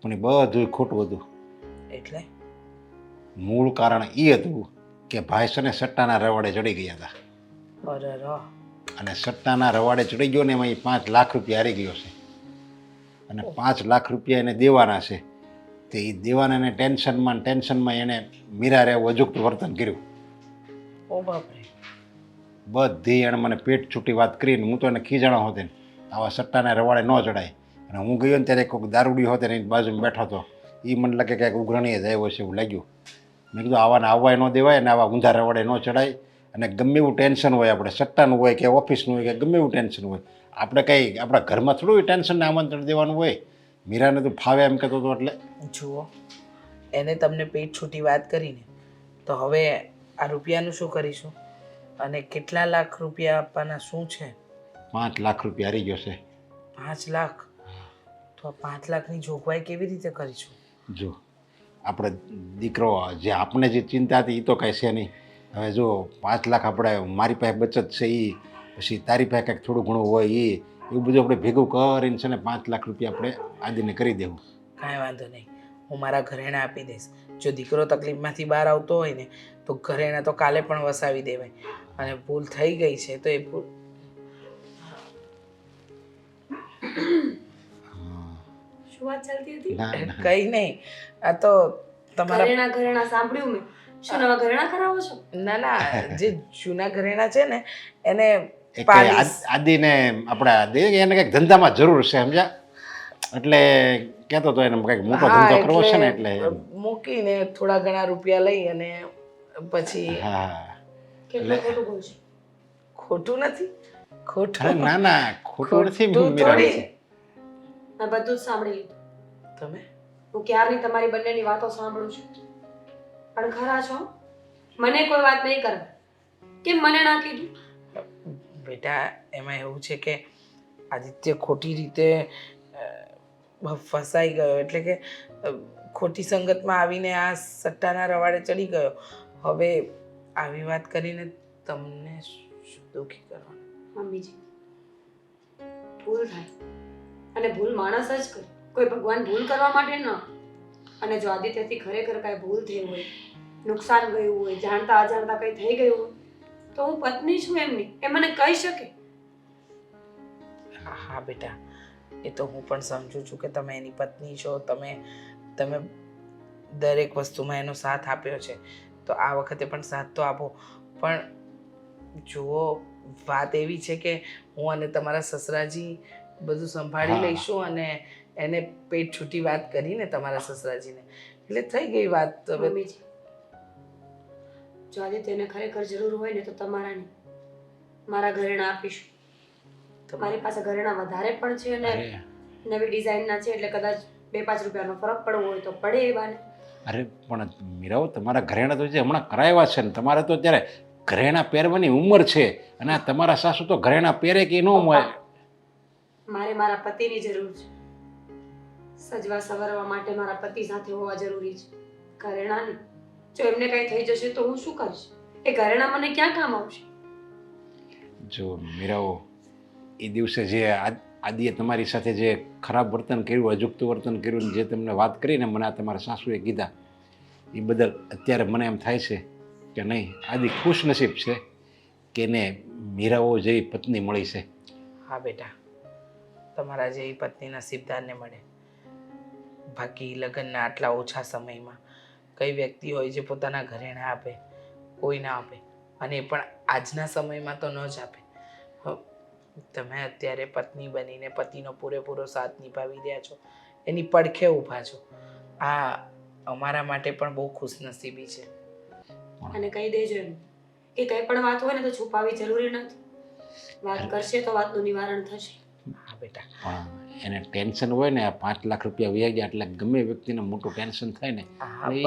પણ એ બધું ખોટું હતું. એટલે મૂળ કારણ એ હતું કે ભાઈ છે ને સટ્ટાના રવાડે ચડી ગયા હતા અરે રો અને સટ્ટાના રવાડે ચડી ગયો ને એમાં એ 5 લાખ રૂપિયા હારી ગયો છે અને 5 લાખ રૂપિયા એને દેવાના છે. તે એ દેવાના ટેન્શનમાં એને મીરા રહેવું અજુગતું વર્તન કર્યું. ઓ બાપરે. બધી એણે મને પેટ છૂટી વાત કરીને હું તો એને ખીજાણો હોતે ને આવા સટ્ટાના રવાડે ન ચડાય. અને હું ગયો ને ત્યારે કોઈક દારૂડી હોતે ને એની બાજુમાં બેઠો હતો. એ મને લાગે કંઈક ઉઘરાણીએ જ આવ્યો છે એવું લાગ્યું. મેં કીધું આવાને આવવાય ન દેવાય ને આવા ઊંધા રવાડે ન ચડાય. અને ગમે એવું ટેન્શન હોય આપણે સટ્ટાનું હોય કે ઓફિસનું હોય કે ગમે એવું ટેન્શન હોય આપણે કંઈ આપણા ઘરમાં થોડું ટેન્શનને આમંત્રણ દેવાનું હોય. મીરાને તો ફાવે એમ કહેતો હતો એટલે જુઓ, એને તમને પેટ છૂટી વાત કરીને તો હવે આ રૂપિયાનું શું કરીશું? અને કેટલા લાખ રૂપિયા આપવાના શું છે? 5 લાખ રૂપિયા હારી ગયો છે. 5 લાખ? તો આ 5 લાખની જોગવાઈ કેવી રીતે કરીશું? જો આપણે દીકરો જે આપણે જે ચિંતા હતી એ તો કાંઈ છે નહીં. હવે જો 5 લાખ આપણે મારી પાસે બચત છે એ પછી તારી પાસે કંઈક થોડું ઘણું હોય એ એવું બધું આપણે ભેગું કરીને છે ને 5 લાખ રૂપિયા આપણે આદિને કરી દેવું. કાંઈ વાંધો નહીં, હું મારા ઘરેણા આપી દઈશ. જો દીકરો તકલીફમાંથી બહાર આવતો હોય ને તો ઘરેણા તો કાલે પણ વસાવી દેવાય. અને ભૂલ થઈ ગઈ છે તો એ ભૂલ. શું વાત ચાલતી હતી? ના ના કંઈ નહીં, આ તો તમારા ઘરેણા સાંભળ્યું મેં. શું નવા ઘરેણા કરાવો છો? ના ના, જે જૂના ઘરેણા છે ને એને એક પાલીશ. આદિને આપણા એને કંઈક ધંધામાં જરૂર છે સમજ્યા એટલે કહેતો તો એને કંઈક મોટો હા, ધંધો કરવો છે ને એટલે મૂકીને થોડા ઘણા રૂપિયા લઈ અને પછી. હા કેટલું ખોટું બોલશો? ખોટું નથી, અરે ખોટું ના ના ખોટું નથી ખોટું મીરા. થોડી. મેં બધું જ સાંભળી લીધું. તમે હું ક્યારની તમારી બંનેની વાતો સાંભળું છું. પણ ખરા છો, મને કોઈ વાત નહીં કરવા. કેમ મને ના કીધું? બેટા, એમાં એવું છે કે આદિત્ય ખોટી રીતે ફસાઈ ગયો, એટલે કે ખોટી સંગતમાં આવીને આ સટ્ટાના રવાડે ચડી ગયો. હવે આવી વાત કરીને તમને શું દુઃખી કરવાનું? મમ્મીજી, ભૂલ થાય અને ભૂલ માણસ જ કરે, કોઈ ભગવાન ભૂલ કરવા માટે ન. અને જો આદિત્યથી ખરેખર કાંઈ ભૂલ થઈ હોય, નુકસાન ગયું હોય, જાણતા અજાણતા કંઈ થઈ ગયું હોય તો હું પત્ની છું એમની, એ મને કહી શકે. હા બેટા, એ તો હું પણ સમજુ છું કે તમે એની પત્ની છો, તમે દરેક વસ્તુમાં એનો સાથ આપ્યો છે, તો આ વખતે પણ સાથ તો આપો. પણ જુઓ, વાત એવી છે કે હું અને તમારા સસરાજી બધું સંભાળી લઈશું અને એને પેટ છૂટી વાત કરીને તમારા સસરાજીને એટલે થઈ ગઈ વાત. હવે મમ્મીજી, જો આદિત્યને ખરેખર જરૂર હોય ને તો તમારા નહીં, મારા ઘરેણા આપીશું. મારી પાસે ઘરેણા વધારે પણ છે અને અરે નવી ડિઝાઇનના છે, એટલે કદાચ 2-5 રૂપિયાનો ફરક પડવો હોય તો પડે એ બાને. અરે પણ મીરાઓ તમારા ઘરેણા તો જે હમણાં કરાવ્યા છે ને તમારે તો અત્યારે ઘરેણા પહેરવાની ઉંમર છે અને આ તમારા સાસુ તો ઘરેણા પહેરે કે ન હોય. મારે મારા પતિની જરૂર છે. સજવા સવારવા માટે મારા પતિ સાથે હોવા જરૂરી છે, ઘરેણા નહીં. જો એમને કંઈ થઈ જશે તો હું શું કરીશ? એ ઘરેણા મને ક્યાં કામ આવશે? જો મીરાઓ, એ દિવસે જે આદિએ તમારી સાથે જે ખરાબ વર્તન કર્યું, અજુગતું વર્તન કર્યું, જે તમને વાત કરીને મને આ તમારા સાસુએ કીધા, એ બદલ અત્યારે મને એમ થાય છે કે નહીં, આદિ ખુશ નસીબ છે કે એને મીરાઓ જેવી પત્ની મળી છે. હા બેટા, તમારા જેવી પત્ની નસીબદારને મળે. બાકી લગ્નના આટલા ઓછા સમયમાં કઈ વ્યક્તિ હોય જે પોતાના ઘરેણા આપે? કોઈ ના આપે, અને એ પણ આજના સમયમાં તો ન જ આપે. તમે અત્યારે પત્ની બનીને પતિનો પૂરેપૂરો સાથ નિભાવી રહ્યા છો, એની પડખે ઊભા છો. આ અમારા માટે પણ બહુ ખુશનસીબી છે. અને કહી દેજો એમ કે કંઈ પણ વાત હોય ને તો છુપાવવી જરૂરી નથી. વાત કરશે તો વાતનું નિવારણ થશે. હા બેટા. પણ એને ટેન્શન હોય ને, આ 5 લાખ રૂપિયા વ્યા ગયા એટલે ગમે વ્યક્તિને મોટું ટેન્શન થાય ને, હા એ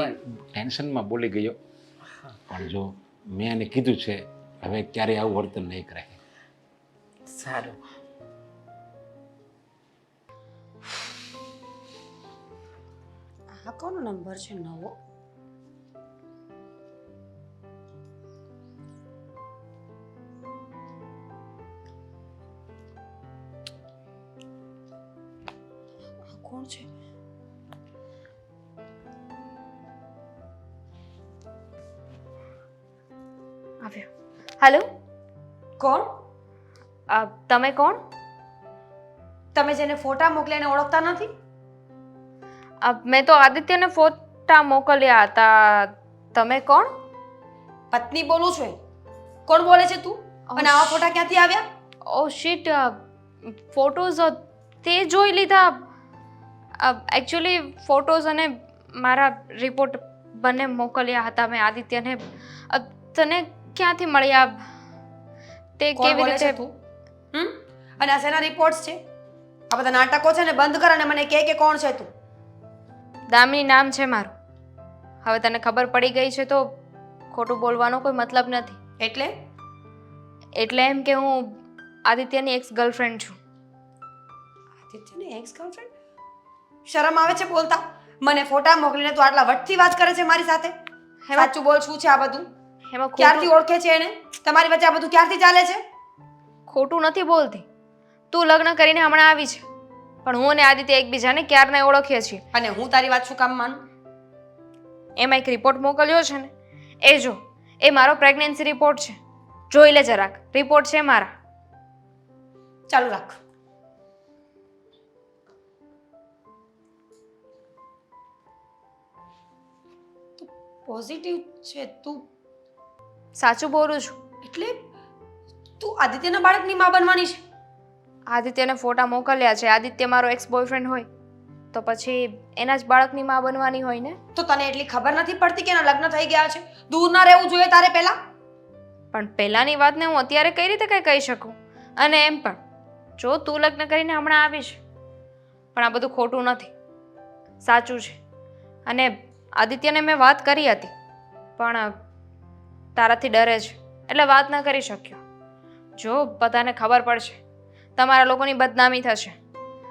ટેન્શનમાં બોલી ગયો. પણ જો મેં એને કીધું છે હવે ક્યારેય આવું વર્તન નહીં કરે. સારું. આ કોનો નંબર છે નવો? આ કોણ છે? આવ્યો. હેલો, કોણ? તમે કોણ? તમે જેને ફોટા મોકલ્યા એને ઓળખતા નથી? મેં તો આદિત્યને ફોટા મોકલ્યા હતા. તમે કોણ? પત્ની બોલું છું. કોણ બોલે છે તું? અને આવા ફોટા ક્યાંથી આવ્યા? ઓ શિટ, ફોટોઝ તે જોઈ લીધા. એકચ્યુઅલી ફોટોઝ અને મારા રિપોર્ટ બંને મોકલ્યા હતા મેં આદિત્યને. તને ક્યાંથી મળ્યા? તે કોણ કેવી બોલે છે રીતે? તું? અને આ શેના રિપોર્ટ્સ છે? આ બધા નાટકો છે ને બંધ કર અને મને કે કોણ છે તું? દામિની નામ છે મારું. હવે તને ખબર પડી ગઈ છે તો ખોટું બોલવાનો કોઈ મતલબ નથી. એટલે એમ કે હું આદિત્યની એક્સ ગર્લફ્રેન્ડ છું. આદિત્યની એક્સ ગર્લફ્રેન્ડ? શરમ આવે છે બોલતા? મને ફોટા મોકલીને તું આટલા વટથી વાત કરે છે મારી સાથે? સાચું બોલ, શું છે આ બધું? એમાં ક્યારથી ઓળખે છે એને? તમારી વચ્ચે આ બધું ક્યારથી ચાલે છે? ખોટું નથી બોલતી. તું લગ્ન કરીને હમણાં આવી છે, પણ હું અને આદિત્ય એકબીજાને ક્યારના ઓળખીએ છીએ. અને હું તારી વાત શું કામ માનું? એમાં એક રિપોર્ટ મોકલ્યો છે ને, એ જો, એ મારો પ્રેગ્નન્સી રિપોર્ટ છે. જોઈ લે જરાક, રિપોર્ટ છે મારા. ચાલુ રાખ. પોઝિટિવ છે તું? સાચું બોલું છું. એટલે તું આદિત્યના બાળકની માં બનવાની છે? આદિત્યને ફોટા મોકલ્યા છે. આદિત્ય મારો એક્સ બોયફ્રેન્ડ હોય તો પછી એના જ બાળકની માં બનવાની હોય ને. તો તને એટલી ખબર નથી પડતી કે એના લગ્ન થઈ ગયા છે? દૂર ના રહેવું જોઈએ તારે પહેલા. પણ પહેલાની વાતને હું અત્યારે કઈ રીતે કઈ કહી શકું? અને એમ પણ જો તું લગ્ન કરીને હમણાં આવીશ, પણ આ બધું ખોટું નથી, સાચું છે. અને આદિત્યને મેં વાત કરી હતી, પણ તારાથી ડરે છે એટલે વાત ન કરી શક્યો. જો બધાને ખબર પડશે, તમારા લોકોની બદનામી થશે,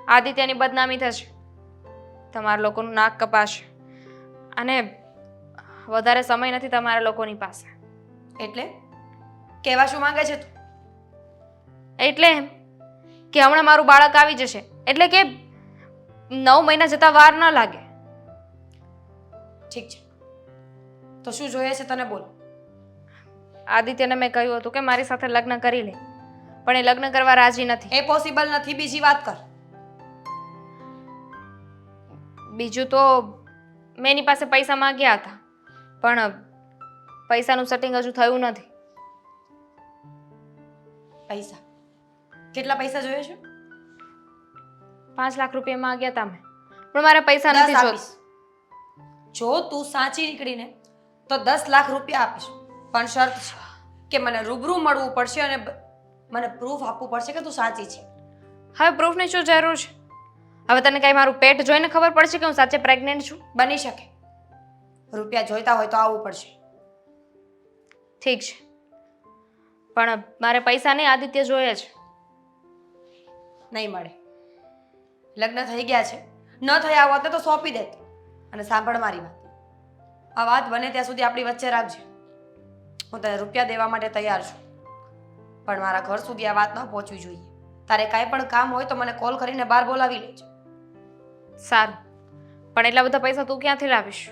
આદિત્યની બદનામી થશે, તમારા લોકોનું નાક કપાશે, અને વધારે સમય નથી તમારા લોકોની પાસે. એટલે કહેવા શું માંગે છે તું? એટલે એમ કે હમણાં મારું બાળક આવી જશે, એટલે કે 9 મહિના જતા વાર ન લાગે. ઠીક છે, તો શું જોઈએ છે તને? બોલ. આદિત્યને મેં કહ્યું હતું કે મારી સાથે લગ્ન કરી લે, પણ એ લગ્ન કરવા રાજી નથી. એ પોસિબલ નથી. બીજી વાત કર. બીજું તો મેં એની પાસે પૈસા માંગ્યા હતા, પણ પૈસાનું સેટિંગ હજુ થયું નથી. પૈસા? કેટલા પૈસા જોઈએ છે? 5 લાખ રૂપિયા માંગ્યા હતા મેં, પણ મારે પૈસા 10 નથી જોઈતા. આપીશ. જો તું સાચી નીકળીને તો 10 લાખ રૂપિયા આપીશ, પણ શરત છે કે મને રૂબરૂ મળવું પડશે અને મને પ્રૂફ આપવું પડશે કે તું સાચી છે. હવે પ્રૂફની શું જરૂર છે? હવે તને કઈ મારું પેટ જોઈને ખબર પડશે કે હું સાચે પ્રેગ્નેન્ટ છું? બની શકે. રૂપિયા જોઈતા હોય તો આવવું પડશે. ઠીક છે, પણ મારે પૈસા નહીં, આદિત્ય જોઈએ છે. નહીં મળે. લગ્ન થઈ ગયા છે, ન થયા હોત તો સોંપી દેત. અને સાંભળ મારી વાત, આ વાત બને ત્યાં સુધી આપણી વચ્ચે રાખજે. હું તને રૂપિયા દેવા માટે તૈયાર છું, પણ મારા ઘર સુધી આ વાત ન પહોંચવી જોઈએ. તારે કાંઈ પણ કામ હોય તો મને કોલ કરીને બહાર બોલાવી લેજે. સારું, પણ એટલા બધા પૈસા તું ક્યાંથી લાવીશ?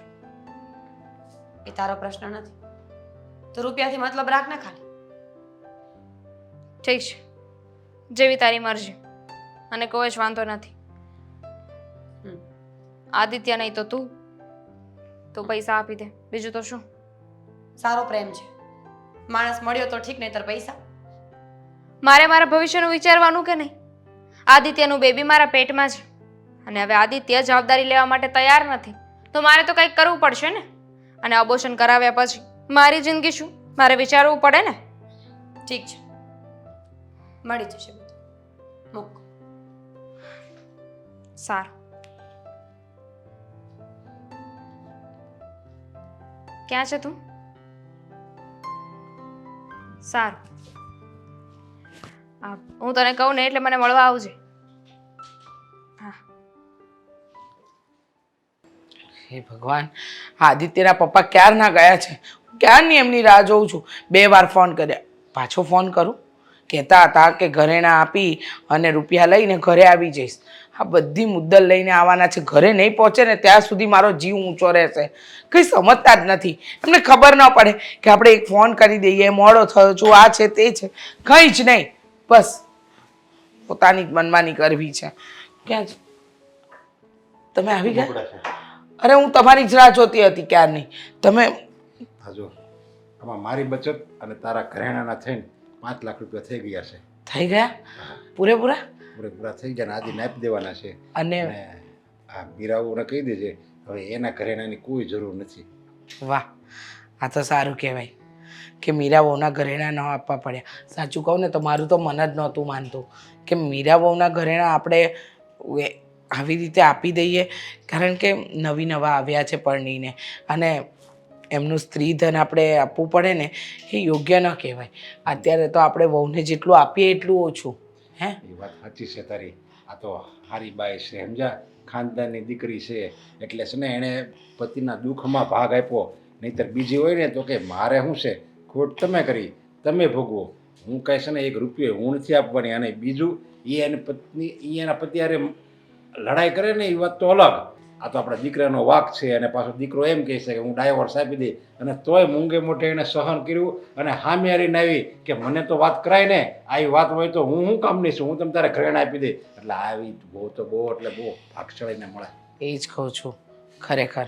એ તારો પ્રશ્ન નથી. તો રૂપિયાથી મતલબ રાખ ને ખાલી. ઠીક છે, જેવી તારી મરજી, અને કોઈ જ વાંધો નથી. આદિત્ય નહીં તો તું પૈસા આપી દે, બીજું તો શું. સારો પ્રેમ છે. માણસ મળ્યો તો ઠીક, નહીંતર પૈસા. મારે મારા ભવિષ્યનું વિચારવાનું કે નહીં? આદિત્યનું બેબી મારા પેટમાં છે, અને હવે આદિત્ય જવાબદારી લેવા માટે તૈયાર નથી, તો મારે તો કંઈક કરવું પડશે ને. અને અબોર્શન કરાવ્યા પછી મારી જિંદગી શું, મારે વિચારવું પડે ને. ઠીક છે, મળી જશે બધું. મૂક. સારું. ક્યાં છે તું? સારું. હું તને કહું ને એટલે મને મળવા આવજે. હા. હે ભગવાન, આદિત્યના પપ્પા ક્યારના ગયા છે? ક્યારની એમની રાહ જોઉં છું. 2 વાર ફોન કર્યા, પાછો ફોન કરું. કહેતા હતા કે ઘરેણાં આપી અને રૂપિયા લઈને ઘરે આવી જઈશ. આ બધી મુદ્દલ લઈને આવવાના છે, ઘરે નહીં પહોંચે ને ત્યાં સુધી મારો જીવ ઊંચો રહેશે. કંઈ સમજતા જ નથી. એમને ખબર ન પડે કે આપણે એક ફોન કરી દઈએ, મોડો થયો છું, આ છે તે છે, કંઈ જ નહીં. બસ પોતાની જ મનમાની કરવી છે. ક્યાં છે? તમે આવી ગયા? મોકળા છે. અરે હું તમારી જ રાહ જોતી હતી ક્યારની. તમે હા જો, આમાં મારી બચત અને તારા ઘરેણાના થઈને 5 લાખ રૂપિયા થઈ ગયા છે. થઈ ગયા પૂરેપૂરા? પૂરેપૂરા થઈ ગયા ને આજે નાપી દેવાના છે. અને અને આ મીરાઓને કહી દેજે હવે એના ઘરેણાની કોઈ જરૂર નથી. વાહ, આ તો સારું કહેવાય કે મીરા વહુના ઘરેણાં ન આપવા પડ્યા. સાચું કહું ને તો મારું તો મન જ નહોતું માનતું કે મીરા વહુના ઘરેણાં આપણે આવી રીતે આપી દઈએ, કારણ કે નવા આવ્યા છે પરણીને અને એમનું સ્ત્રીધન આપણે આપવું પડે ને એ યોગ્ય ન કહેવાય. અત્યારે તો આપણે વહુને જેટલું આપીએ એટલું ઓછું. હે, એ વાત સાચી છે તારી. આ તો હારી બાઈ છે, સમજા, ખાનદાનની દીકરી છે એટલે છે ને એણે પતિના દુઃખમાં ભાગ આપ્યો. નહીંતર બીજી હોય ને તો કે મારે શું છે, ખોટ તમે કરી, તમે ભોગવો, હું કહે છે ને 1 રૂપિયો હું નથી આપવાની. અને બીજું એની પત્ની એના પતિ હારે લડાઈ કરે ને એ વાત તો અલગ. આ તો આપણા દીકરાનો વાક છે અને પાછો દીકરો એમ કહે છે કે હું ડાયવોર્સ આપી દઈ, અને તોય મૂંગે મોઢે એને સહન કર્યું અને હામે હારીને આવી કે મને તો વાત કરાય ને, આવી વાત હોય તો હું કામની છું, હું તમે તારે ઘરેણાં આપી દઈ. એટલે આવી બહુ તો બહુ એટલે બહુ ભાગચળીને મળે. એ જ કહું છું. ખરેખર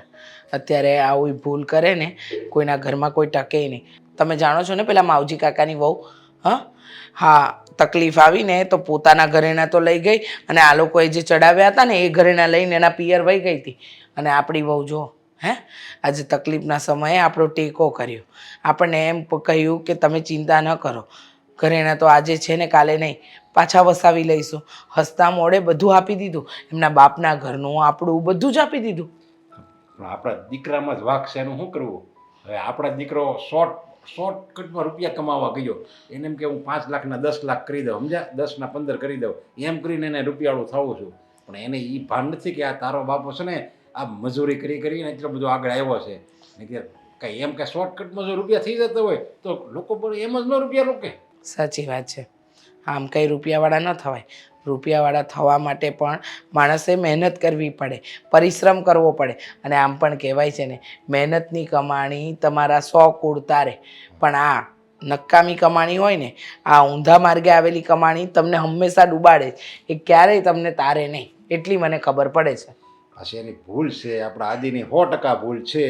અત્યારે આવી ભૂલ કરે ને કોઈના ઘરમાં કોઈ ટકે નહીં. તમે જાણો છો ને પેલા માવજી કાકાની વહુ? હા, તકલીફ આવીને તો પોતાના ઘરેણાં તો લઈ ગઈ અને આ લોકોએ જે ચડાવ્યા હતા ને એ ઘરેણાં લઈને એના પિયર વહી ગઈ હતી. અને આપણી વહુ જો આજે તકલીફના સમયે આપણો ટેકો કર્યો, આપણને એમ કહ્યું કે તમે ચિંતા ન કરો, ઘરેણાં તો આજે છે ને કાલે નહીં, પાછા વસાવી લઈશું. હસતા મોડે બધું આપી દીધું, એમના બાપના ઘરનું આપણું બધું જ આપી દીધું. પણ આપણા દીકરામાં જ વાક છે, એનું શું કરવું? હવે આપણા દીકરો શોર્ટકટમાં રૂપિયા કમાવા ગયો, એને એમ કે હું 5 લાખના 10 લાખ કરી દઉં, સમજ્યા, 10ના 15 કરી દઉં, એમ કરીને એને રૂપિયાળું થવું છું. પણ એને એ ભાન નથી કે આ તારો બાપો છે ને આ મજૂરી કરીને એટલો બધો આગળ આવ્યો છે. નહીં કંઈ એમ કે શોર્ટકટમાં જો રૂપિયા થઈ જતા હોય તો લોકો પણ એમ જ ન રૂપિયા રોકે. સાચી વાત છે. આમ કંઈ રૂપિયાવાળા ન થવાય. રૂપિયાવાળા થવા માટે પણ માણસે મહેનત કરવી પડે, પરિશ્રમ કરવો પડે. અને આમ પણ કહેવાય છે ને, મહેનતની કમાણી તમારા 100 કુળ તારે, પણ આ નકામી કમાણી હોય ને, આ ઊંધા માર્ગે આવેલી કમાણી તમને હંમેશા ડૂબાડે, એ ક્યારેય તમને તારે નહીં. એટલી મને ખબર પડે છે. પાછી એની ભૂલ છે, આપણા આદિની 100% ભૂલ છે,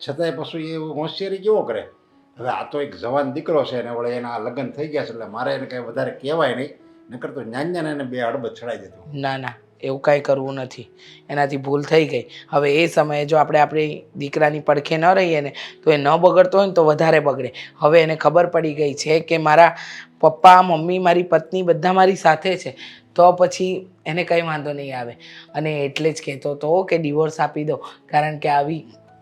છતાંય પછી એ હોશિયારી કેવો કરે? હવે આ તો એક જવાન દીકરો છે ને વળે એના લગ્ન થઈ ગયા છે એટલે મારે એને કંઈ વધારે કહેવાય નહીં, નકર તો ન્યાન્યાને એને 2 અડબત ચડાવી દેતું. ના ના, એવું કાંઈ કરવું નથી. એનાથી ભૂલ થઈ ગઈ. હવે એ સમયે જો આપણે આપણી દીકરાની પડખે ન રહીએ ને તો એ ન બગડતો હોય ને તો વધારે બગડે. હવે એને ખબર પડી ગઈ છે કે મારા પપ્પા, મમ્મી, મારી પત્ની બધા મારી સાથે છે, તો પછી એને કંઈ વાંધો નહીં આવે. અને એટલે જ કહેતો હતો કે ડિવોર્સ આપી દો, કારણ કે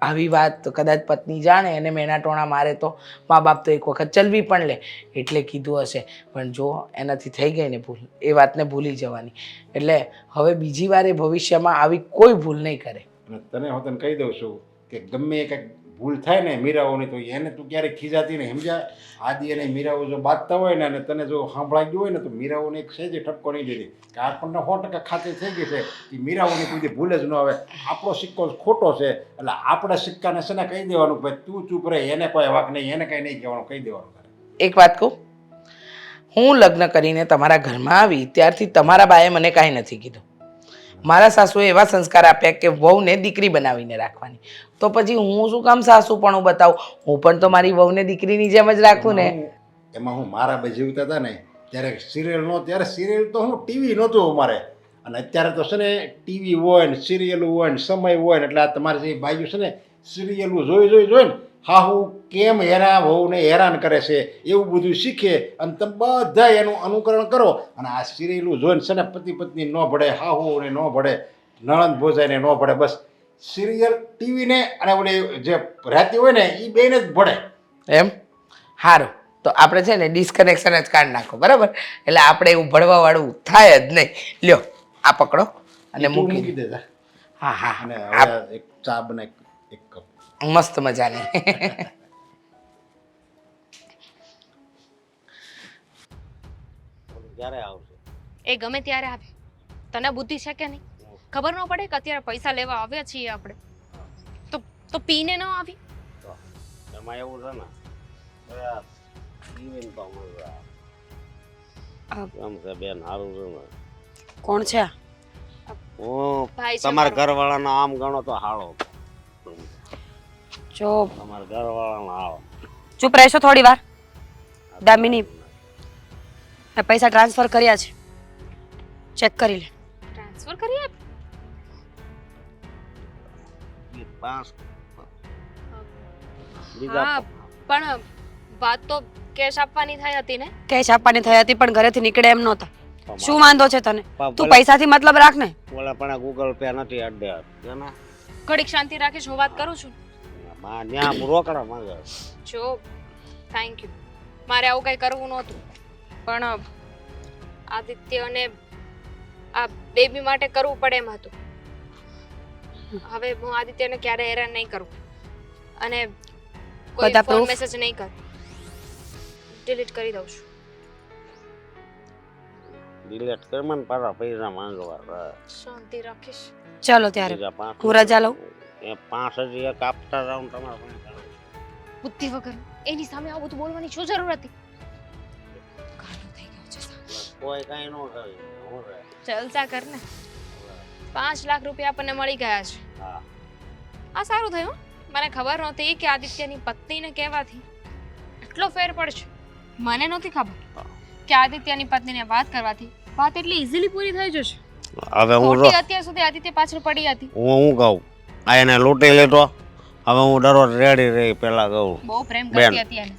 આવી વાત કદાચ પત્ની જાણે અને મેના ટોણા મારે તો મા બાપ તો એક વખત ચલવી પણ લે, એટલે કીધું હશે. પણ જો એનાથી થઈ ગઈ ને ભૂલ, એ વાતને ભૂલી જવાની. એટલે હવે બીજી વાર એ ભવિષ્યમાં આવી કોઈ ભૂલ નહીં કરે. અને તને હું તને કહી દઉં છું કે ગમે એ કંઈક ભૂલ થાય ને મીરાઓની તો એને તું ક્યારેય ખીજાતી નહીં, સમજ્યા? આદિ અને મીરાઓ જો બાંધતા હોય ને અને તને જો સાંભળાઈ ગયું હોય ને તો મીરાઓને એક સહેજે ઠપકો નહીં દેતી કે આપણને 100% ખાતરી થઈ ગઈ છે કે મીરાઓની કોઈ ભૂલ જ ન આવે. આપણો સિક્કો ખોટો છે એટલે આપણે સિક્કાને છે ને કહી દેવાનું ભાઈ તું ચૂપ રહે, એને કોઈ વાક નહીં, એને કંઈ નહીં કહેવાનું, કહી દેવાનું. એક વાત કહું, હું લગ્ન કરીને તમારા ઘરમાં આવી ત્યારથી તમારા બાએ મને કાંઈ નથી કીધું. મારા સાસુએ એવા સંસ્કાર આપ્યા કે વહુને દીકરી બનાવીને રાખવાની, તો પછી હું શું કામ સાસુ પણ હું બતાવું? હું પણ તો મારી વહુને દીકરીની જેમ જ રાખું ને. એમાં હું મારા બે જીવતા હતા ને ત્યારે સિરિયલ ત્યારે સિરિયલ તો હું ટીવી નહોતું અમારે, અને અત્યારે તો છે ને ટીવી હોય ને સિરિયલો હોય ને સમય હોય ને એટલે આ તમારે જે બાજુ છે ને સિરિયલો જોઈ ને હાહુ કેમ વહુને હેરાન કરે છે એવું બધું શીખે અને તમે બધા એનું અનુકરણ કરો અને આ સિરિયલો જોઈને છે ને પતિ પત્ની ન ભળે હાહુને ન ભળે નણંદ ભોજાઈને ન ભળે બસ સિરિયલ ટીવીને અને ઓલી જે રહેતી હોય ને એ બેને જ ભળે. એમ સારું તો આપણે છે ને ડિસ્કનેક્શન જ કાઢી નાખો બરાબર એટલે આપણે એવું ભળવાવાળું થાય જ નહીં. લ્યો આ પકડો અને તું મૂકી મૂકી દેતા હા હા અને હા હવે એક ચા બને એક કપ. મસ્ત મજાની ક્યારે આવશે? એ ગમે ત્યારે આવે. તને બુદ્ધિ છે કે નહીં? ખબર ન પડે કે અત્યારે પૈસા લેવા આવ્યા છીએ આપણે તો પીને ન આવી. એમાં એવું છે ને જીવીને તો મજા આવે. કેમ છે બેન? સારું છે ને? કોણ છે આ? હું ભાઈ છે તમારા મારો. ઘરવાળાનો આમ ગણો તો હાળો. જો તમારા ઘરવાળાનો હાળો. ચૂપ રહેશો થોડી વાર. દામિની મેં પૈસા ટ્રાન્સફર કર્યા છે, ચેક કરી લે. ટ્રાન્સફર કરી આપ. પાંચ બીજા હા પણ વાત તો કેશ આપવાની થઈ હતી ને. કેશ આપવાની થઈ હતી પણ ઘરેથી નીકળે એમ નહોતા. શું વાંધો છે તને? તું બોલા પૈસાથી મતલબ રાખ ને. પણ ગૂગલ પે નથી અડે ને ઘડીક શાંતિ રાખીશ, હું વાત કરું છું. ત્યાં રોકડા માંગે. જો થેન્ક યુ. મારે આવું કંઈ કરવું નહોતું પણ આદિત્ય અને આ બેબી માટે કરવું પડે એમ હતું. હવે હું આદિત્યને ક્યારે હેરાન નહીં કરું અને કોઈ બધા ફોન proof? મેસેજ નહીં કરું. ડિલીટ કરી દઉં છું. ડિલેટ કર મને પાછા પૈસા માંગવા. શાંતિ રાખીશ. ચલો ત્યારે બીજા પાંચ હું રજા લઉં. એ 5000 એક આપતા રહું તમારે પાસે. બુદ્ધિ વગર એની સામે આવું બધું બોલવાની શું જરૂર હતી? ગાંડો થઈ ગયો છે સાવ. કોઈ કઈ ન કરે. હું રે. જલસા કર ને. 5 લાખ રૂપિયા આપણને મળી ગયા છે. હા. આ સારું થયું. મને ખબર નહોતી કે આદિત્યની પત્નીને કહેવાથી એટલો ફેર પડશે. મને નહોતી ખબર કે આદિત્યની પત્નીને વાત કરવાથી વાત એટલી ઇઝીલી પૂરી થઈ જશે. હવે હું ખોટી અત્યાર સુધી આદિત્ય પાછળ પડી હતી. હું કહું આ એને લૂંટી લીધો. હવે હું દરરોજ રેડી રહી પેલા કહું. બહુ પ્રેમ બેન. કરતી હતી એને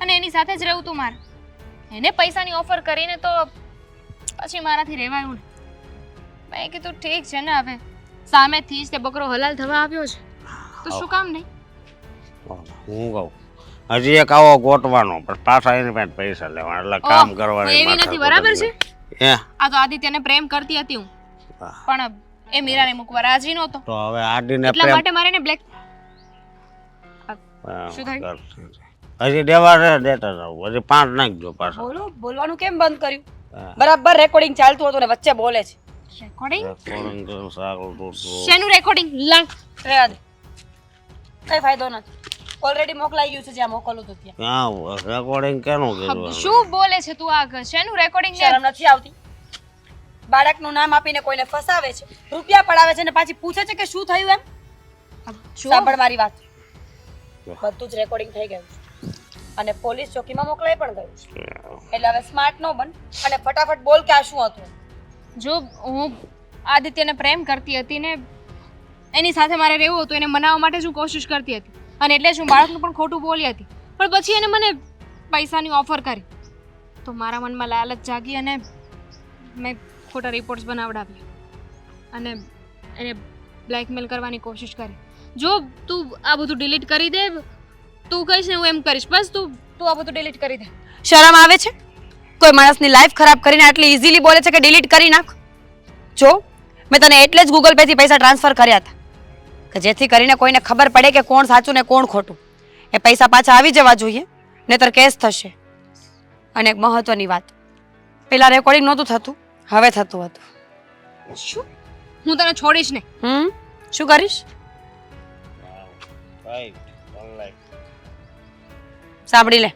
અને એની સાથે જ રહેવું તું મારે. એને પૈસાની ઓફર કરીને તો પછી મારાથી રહેવાયું ને. મેં કીધું ઠીક છે ને, હવે સામેથી જ તે બકરો હલાલ થવા આવ્યો છે તો શું કામ નહીં. હું કહું હજી એક આવો ગોતવાનો પણ પાછા એની પાસે પૈસા લેવાના એટલે કામ ઓહ, કરવાની હું એવી નથી, બરાબર છે? હે આ તો આદિત્યને પ્રેમ કરતી હતી હું, પણ એ મીરાને મૂકવા રાજી નહોતો. તો હવે આડીને એટલા પ્રેમ માટે મારે એને બ્લેક શું થયું? હજી દેવા છે દેતા જાવ હજી 5 નાખજો પાછા. બોલો બોલવાનું કેમ બંધ કર્યું? હા. બરાબર રેકોર્ડિંગ ચાલતું હતું ને વચ્ચે બોલે છે. રેકોર્ડિંગ? રેકોર્ડિંગ તો સારું તો શેનું રેકોર્ડિંગ? લાવ. રહેવા દે, કઈ ફાયદો નથી. ઓલરેડી મોકલાઈ ગયું છે જ્યાં મોકલું હતું ત્યાં. ક્યાં રેકોર્ડિંગ કેનું કીધું? શું બોલે છે તું? આ શેનું રેકોર્ડિંગ? શરમ નથી આવતી? બાળકનું નામ આપીને કોઈને ફસાવે છે, રૂપિયા પડાવે છે ને પાછી પૂછે છે કે શું થયું એમ. સાંભળ મારી વાત, બધું જ રેકોર્ડિંગ થઈ ગયું છે અને પોલીસ ચોકીમાં મોકલાઈ પણ ગયું છે. એટલે હવે સ્માર્ટ નો બન અને ફટાફટ બોલ કે આ શું હતું. જો હું આદિત્યને પ્રેમ કરતી હતી ને એની સાથે મારે રહેવું હતું, એને મનાવવા માટે જ હું કોશિશ કરતી હતી અને એટલે જ હું બાળકનું પણ ખોટું બોલી હતી. પણ પછી એને મને પૈસાની ઓફર કરી તો મારા મનમાં લાલચ જાગી અને મેં ખોટા રિપોર્ટ્સ બનાવડાવ્યા અને એને બ્લેકમેલ કરવાની કોશિશ કરી. જો તું આ બધું ડિલીટ કરી દે, તું કહીશ ને હું એમ કરીશ. બસ તું આ બધું ડિલીટ કરી દે. શરમ આવે છે? કોઈ માણસની લાઈફ ખરાબ કરીને આટલી ઇઝીલી બોલે છે કે ડિલીટ કરી નાખ. જો મેં તને એટલે જ ગૂગલ પે થી પૈસા ટ્રાન્સફર કર્યા હતા કે જેથી કરીને કોઈને ખબર પડે કે કોણ સાચું ને કોણ ખોટું. એ પૈસા પાછા આવી જવા જોઈએ, નહીતર કેસ થશે. અને એક મહત્વની વાત, પેલા રેકોર્ડિંગ નહોતું થતું, હવે થતું હતું. શું? હું તને છોડીશ નહીં. શું કરીશ? સાંભળી લે,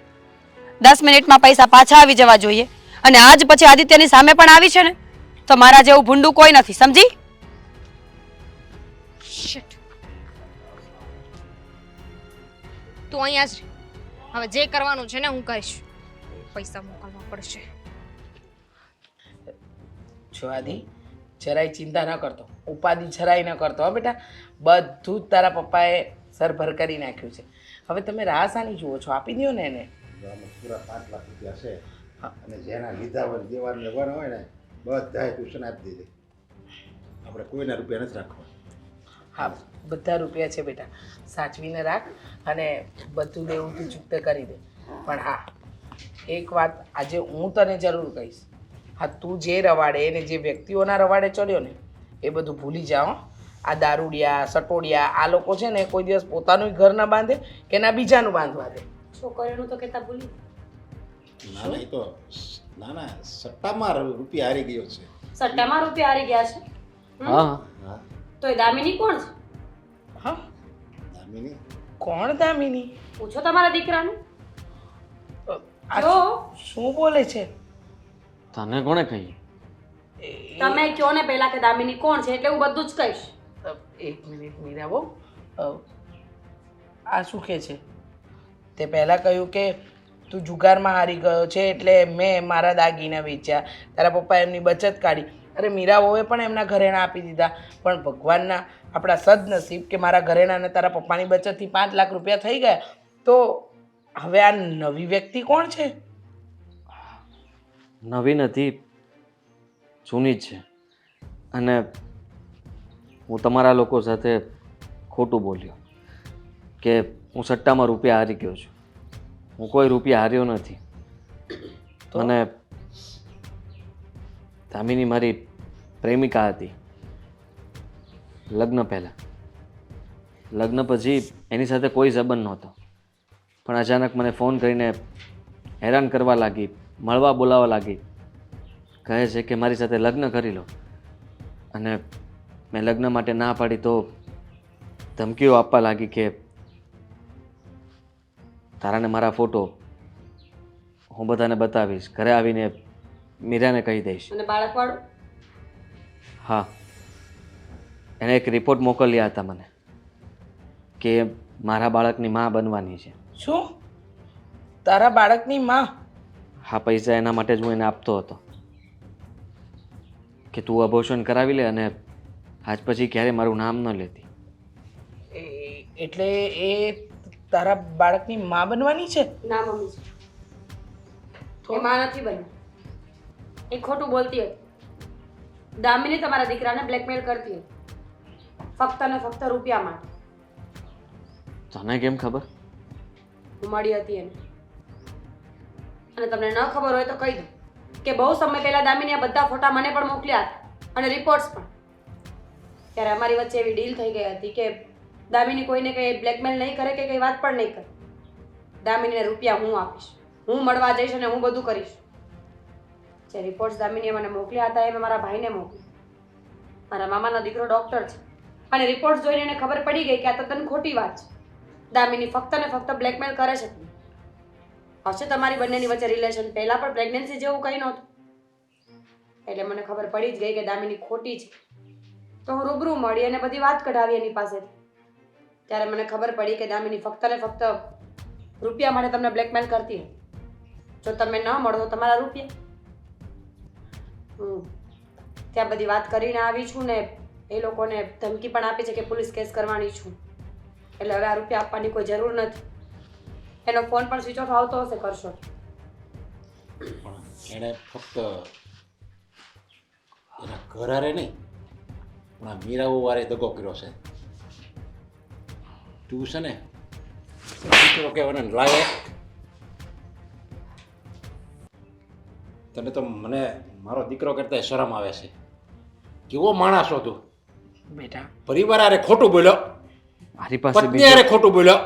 10 મિનિટમાં પૈસા પાછા આવી જવા જોઈએ અને આજ પછી આદિત્યની સામે પણ આવી છે ને તો મારા જેવું ભૂંડું કોઈ નથી, સમજી? Shit. તું અહીંયા જ રહે. હવે જે કરવાનું છે ને હું કરીશ. પૈસા મોકલવા પડશે. છો આદિ જરાય ચિંતા ન કરતો, ઉપાધિ જરાય ન કરતો હો બેટા. બધું જ તારા પપ્પાએ સરભર કરી નાખ્યું છે. હવે તમે રાહ સાની જુઓ છો? આપી દો ને એને. આમાં પૂરા 5 લાખ રૂપિયા છે હા. અને જેના લીધા હોય દેવાને લેવાના હોય ને બધાએ ટ્યુશન આપી દીધી. આપણે કોઈના રૂપિયા નથી રાખવા. હા, બધા રૂપિયા છે બેટા, સાચવીને રાખ અને બધું દેવું તું ચૂકતે કરી દે. પણ હા, એક વાત આજે હું તને જરૂર કહીશ. હા, તું જે રવાડે ને જે વ્યક્તિઓના રવાડે ચડ્યો ને એ બધું ભૂલી જાઓ. આ દારૂડિયા સટોડિયા આ લોકો છે ને કોઈ દિવસ પોતાનું ઘર ના બાંધે કે ના બીજાનું બાંધવા દે. છોકરીઓનું તો કહેતા ભૂલી. ના ના, એ તો ના ના સટ્ટામાં રૂપિયા હારી ગયો છે. સટ્ટામાં રૂપિયા હારી ગયા છે. હા હા, તો એ દામિની કોણ છે? હા, દામિની કોણ દામિની? પૂછો તમારા દીકરાનું. આ જો શું બોલે છે? તને કોણે કહ્યું? એ- તમે કયો ને પહેલા કે દામિની કોણ છે, એટલે હું બધું જ કહીશ. એક મિનિટ મીરા બહુ, આ શું કહે છે? તે પહેલાં કહ્યું કે તું જુગારમાં હારી ગયો છે એટલે મેં મારા દાગીના વેચ્યા, તારા પપ્પા એમની બચત કાઢી. અરે મીરા વહુએ પણ એમના ઘરેણા આપી દીધા. પણ ભગવાનના આપણા સદનસીબ કે મારા ઘરેણા અને તારા પપ્પાની બચતથી 5 લાખ રૂપિયા થઈ ગયા. તો હવે આ નવી વ્યક્તિ કોણ છે? નવી નથી, જૂની જ છે. અને હું તમારા લોકો સાથે ખોટું બોલ્યો કે હું સટ્ટામાં રૂપિયા હારી ગયો છું. હું કોઈ રૂપિયા હાર્યો નથી. તો? અને દામિની મારી પ્રેમિકા હતી લગ્ન પહેલાં. લગ્ન પછી એની સાથે કોઈ સંબંધ નહોતો, પણ અચાનક મને ફોન કરીને હેરાન કરવા લાગી, મળવા બોલાવવા લાગી. કહે છે કે મારી સાથે લગ્ન કરી લો. અને મેં લગ્ન માટે ના પાડી તો ધમકીઓ આપવા લાગી કે તારાને મારા ફોટો હું બધાને બતાવીશ, ઘરે આવીને મીરાને કહી દઈશ. અને બાળકવાળું? હા, એણે એક રિપોર્ટ મોકલ્યા હતા મને કે મારા બાળકની માં બનવાની છે. શું? તારા બાળકની માં? હા, પૈસા એના માટે જ હું એને આપતો હતો કે તું અબોર્શન કરાવી લે અને આજ પછી ક્યારે મારું નામ ન લેતી. એટલે એ તારા બાળકની માં બનવાની છે? ના મમ્મી, એ માં નથી બની. એ ખોટું બોલતી હતી. દામિની તમારા દીકરાને બ્લેકમેલ કરતી હતી, ફક્ત ને ફક્ત રૂપિયા માટે. તને કેમ ખબર? હું મળી હતી એને. અને તમને ન ખબર હોય તો કહી દઉં કે બહુ સમય પહેલા દામિની આ બધા ફોટા મને પણ મોકલ્યા હતા અને રિપોર્ટ્સ પણ. ત્યારે અમારી વચ્ચે એવી ડીલ થઈ ગઈ હતી કે દામિની કોઈને કંઈ બ્લેકમેલ નહીં કરે કે કંઈ વાત પણ નહીં કરે. દામિનીને રૂપિયા હું આપીશ, હું મળવા જઈશ અને હું બધું કરીશ. જે રિપોર્ટ્સ દામિનીએ મને મોકલ્યા હતા એ મેં મારા ભાઈને મોકલ્યા. મારા મામાનો દીકરો ડૉક્ટર છે અને રિપોર્ટ્સ જોઈને એને ખબર પડી ગઈ કે આ તદ્દન ખોટી વાત છે. દામિની ફક્ત ને ફક્ત બ્લેકમેલ કરે છે. હશે તમારી બંનેની વચ્ચે રિલેશન, પહેલાં પણ પ્રેગ્નન્સી જેવું કંઈ નહોતું. એટલે મને ખબર પડી જ ગઈ કે દામિની ખોટી છે. તો હું રૂબરૂ મળી અને બધી વાત કઢાવી એની પાસેથી. ત્યારે મને ખબર પડી કે દામિની ફક્ત ને ફક્ત રૂપિયા માટે તમને બ્લેકમેલ કરતી હતી. જો તમે ન મળો તો તમારા રૂપિયા. હું ત્યાં બધી વાત કરીને આવી છું ને એ લોકોને ધમકી પણ આપી છે કે પોલીસ કેસ કરવાની છું. એટલે હવે આ રૂપિયા આપવાની કોઈ જરૂર નથી. એનો ફોન પણ સ્વિચ ઓફ આવતો હશે કરશો. પણ એણે ફક્ત એના ઘર હારે નહીં પણ આ મીરાઓ વારે દગો કર્યો છે. તું છે ને દીકરો કહેવાને લાયક. તને તો મને મારો દીકરો કરતા શરમ આવે છે. કેવો માણસ છો તું? બેટા પરિવાર હારે ખોટું બોલ્યો, મારી પાસે પત્ની હારે ખોટું બોલ્યો.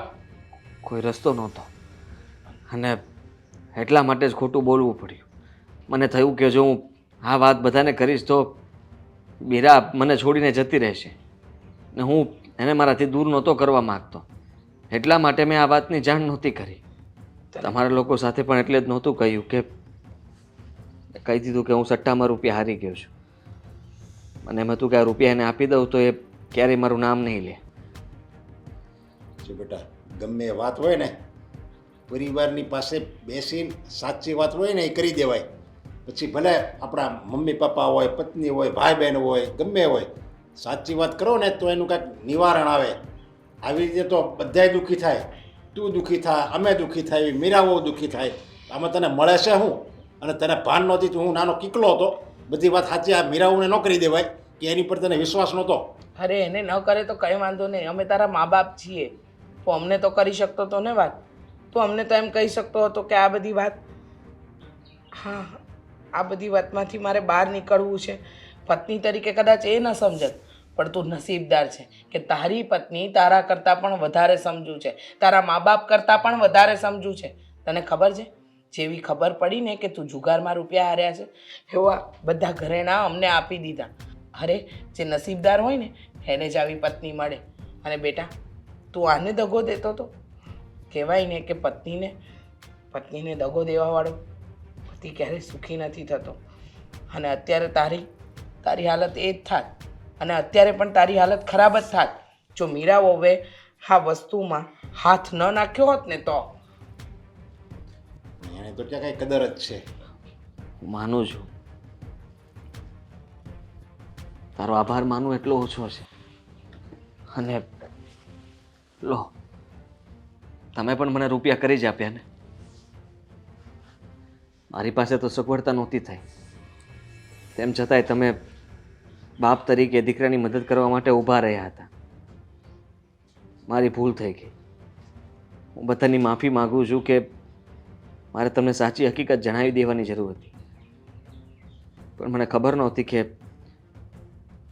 કોઈ રસ્તો નહોતો અને એટલા માટે જ ખોટું બોલવું પડ્યું. મને થયું કે જો હું આ વાત બધાને કરીશ તો મીરા મને છોડીને જતી રહેશે ને હું એને મારાથી દૂર નહોતો કરવા માગતો. એટલા માટે મેં આ વાતની જાણ નહોતી કરી. તમારા લોકો સાથે પણ એટલે જ નહોતું કહ્યું કે કહી દીધું કે હું સટ્ટામાં રૂપિયા હારી ગયો છું. અને એમ હતું કે આ રૂપિયા એને આપી દઉં તો એ ક્યારેય મારું નામ નહીં લે. જો બેટા ગમે એ વાત હોય ને પરિવારની પાસે બેસીને સાચી વાત હોય ને એ કરી દેવાય. પછી ભલે આપણા મમ્મી પપ્પા હોય, પત્ની હોય, ભાઈ બહેન હોય, ગમે હોય, સાચી વાત કરો ને તો એનું કાંઈક નિવારણ આવે. આવી રીતે તો બધાય દુઃખી થાય. તું દુઃખી થાય, અમે દુઃખી થાય, મીરાઓ દુઃખી થાય. આમાં તને મળે છે શું? અને તને ભાન નહોતી તો હું નાનો કીકલો હતો. બધી વાત સાચી. આ મીરાઓને ન કરી દેવાય કે એની પર તને વિશ્વાસ નહોતો. અરે એને ન કરે તો કંઈ વાંધો નહીં, અમે તારા મા બાપ છીએ. તો અમને તો કરી શકતો હતો ને વાત. તો અમને તો એમ કહી શકતો હતો કે આ બધી વાત, હા, આ બધી વાતમાંથી મારે બહાર નીકળવું છે. પત્ની તરીકે કદાચ એ ન સમજત, પણ તું નસીબદાર છે કે તારી પત્ની તારા કરતાં પણ વધારે સમજુ છે, તારા મા બાપ કરતાં પણ વધારે સમજુ છે. તને ખબર છે, જેવી ખબર પડી ને કે તું જુગારમાં રૂપિયા હાર્યા છે, એવા બધા ઘરેણા અમને આપી દીધા. અરે જે નસીબદાર હોય ને એને જ આવી પત્ની મળે. અને બેટા, તું આને દગો દેતો હતો. કહેવાય ને કે પત્નીને દગો દેવાવાળો પતિ ક્યારેય સુખી નથી થતો. અને અત્યારે તારી હાલત એ જ થાત. અને અત્યારે પણ તારી હાલત ખરાબ જ થાત જો મીરાઓ હવે આ વસ્તુમાં હાથ ન નાખ્યો હોત ને તો. એને તો ત્યાં કાંઈ કદર જ છે. હું માનું છું, તારો આભાર માનું એટલો ઓછો છે. અને લો, તમે પણ મને રૂપિયા કરી જ આપ્યા ને. મારી પાસે તો સગવડતા નહોતી થઈ, તેમ છતાંય તમે બાપ તરીકે દીકરાની મદદ કરવા માટે ઊભા રહ્યા હતા. મારી ભૂલ થઈ ગઈ. હું બધાની માફી માગું છું કે મારે તમને સાચી હકીકત જણાવી દેવાની જરૂર હતી, પણ મને ખબર નહોતી કે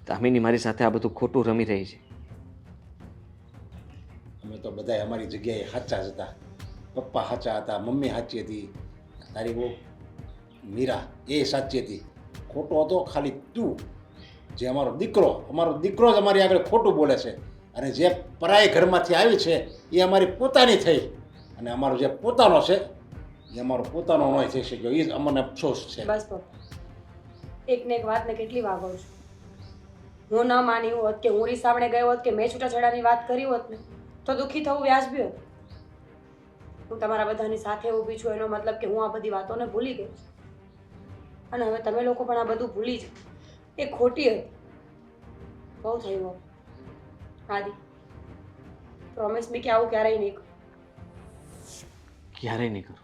દામિની મારી સાથે આ બધું ખોટું રમી રહી છે. અમે તો બધાય અમારી જગ્યાએ સાચા જ હતા. પપ્પા સાચા હતા, મમ્મી સાચી હતી, તારી બહુ મીરા એ સાચી હતી. ખોટો હતો ખાલી તું. જે અમારો દીકરો જ અમારી આગળ ખોટું બોલે છે. અને જે પરાય ઘરમાંથી આવી છે એ અમારી પોતાની થઈ. અને અમારો જે પોતાનો છે એ અમારો પોતાનો ન થઈ શક્યો. એ જ અમને અફસોસ છે. બસ પપ્પા, એકને એક વાતને કેટલી વાગો છું. હું ન માની હોત કે હું રીસામણે ગયો હોત કે મેં છૂટાછેડાની વાત કરી હોત ને તો દુઃખી થવું વ્યાજબી હોત. હું તમારા બધાની સાથે ઊભી છું એનો મતલબ કે હું આ બધી વાતોને ભૂલી ગઈ છું. અને હવે તમે લોકો પણ આ બધું ભૂલી જાઓ. એ ખોટી હતી. બહુ થયું હવે. આદિ, પ્રોમિસ મી કે આવું ક્યારેય નહીં કરું. ક્યારેય નહીં કરું.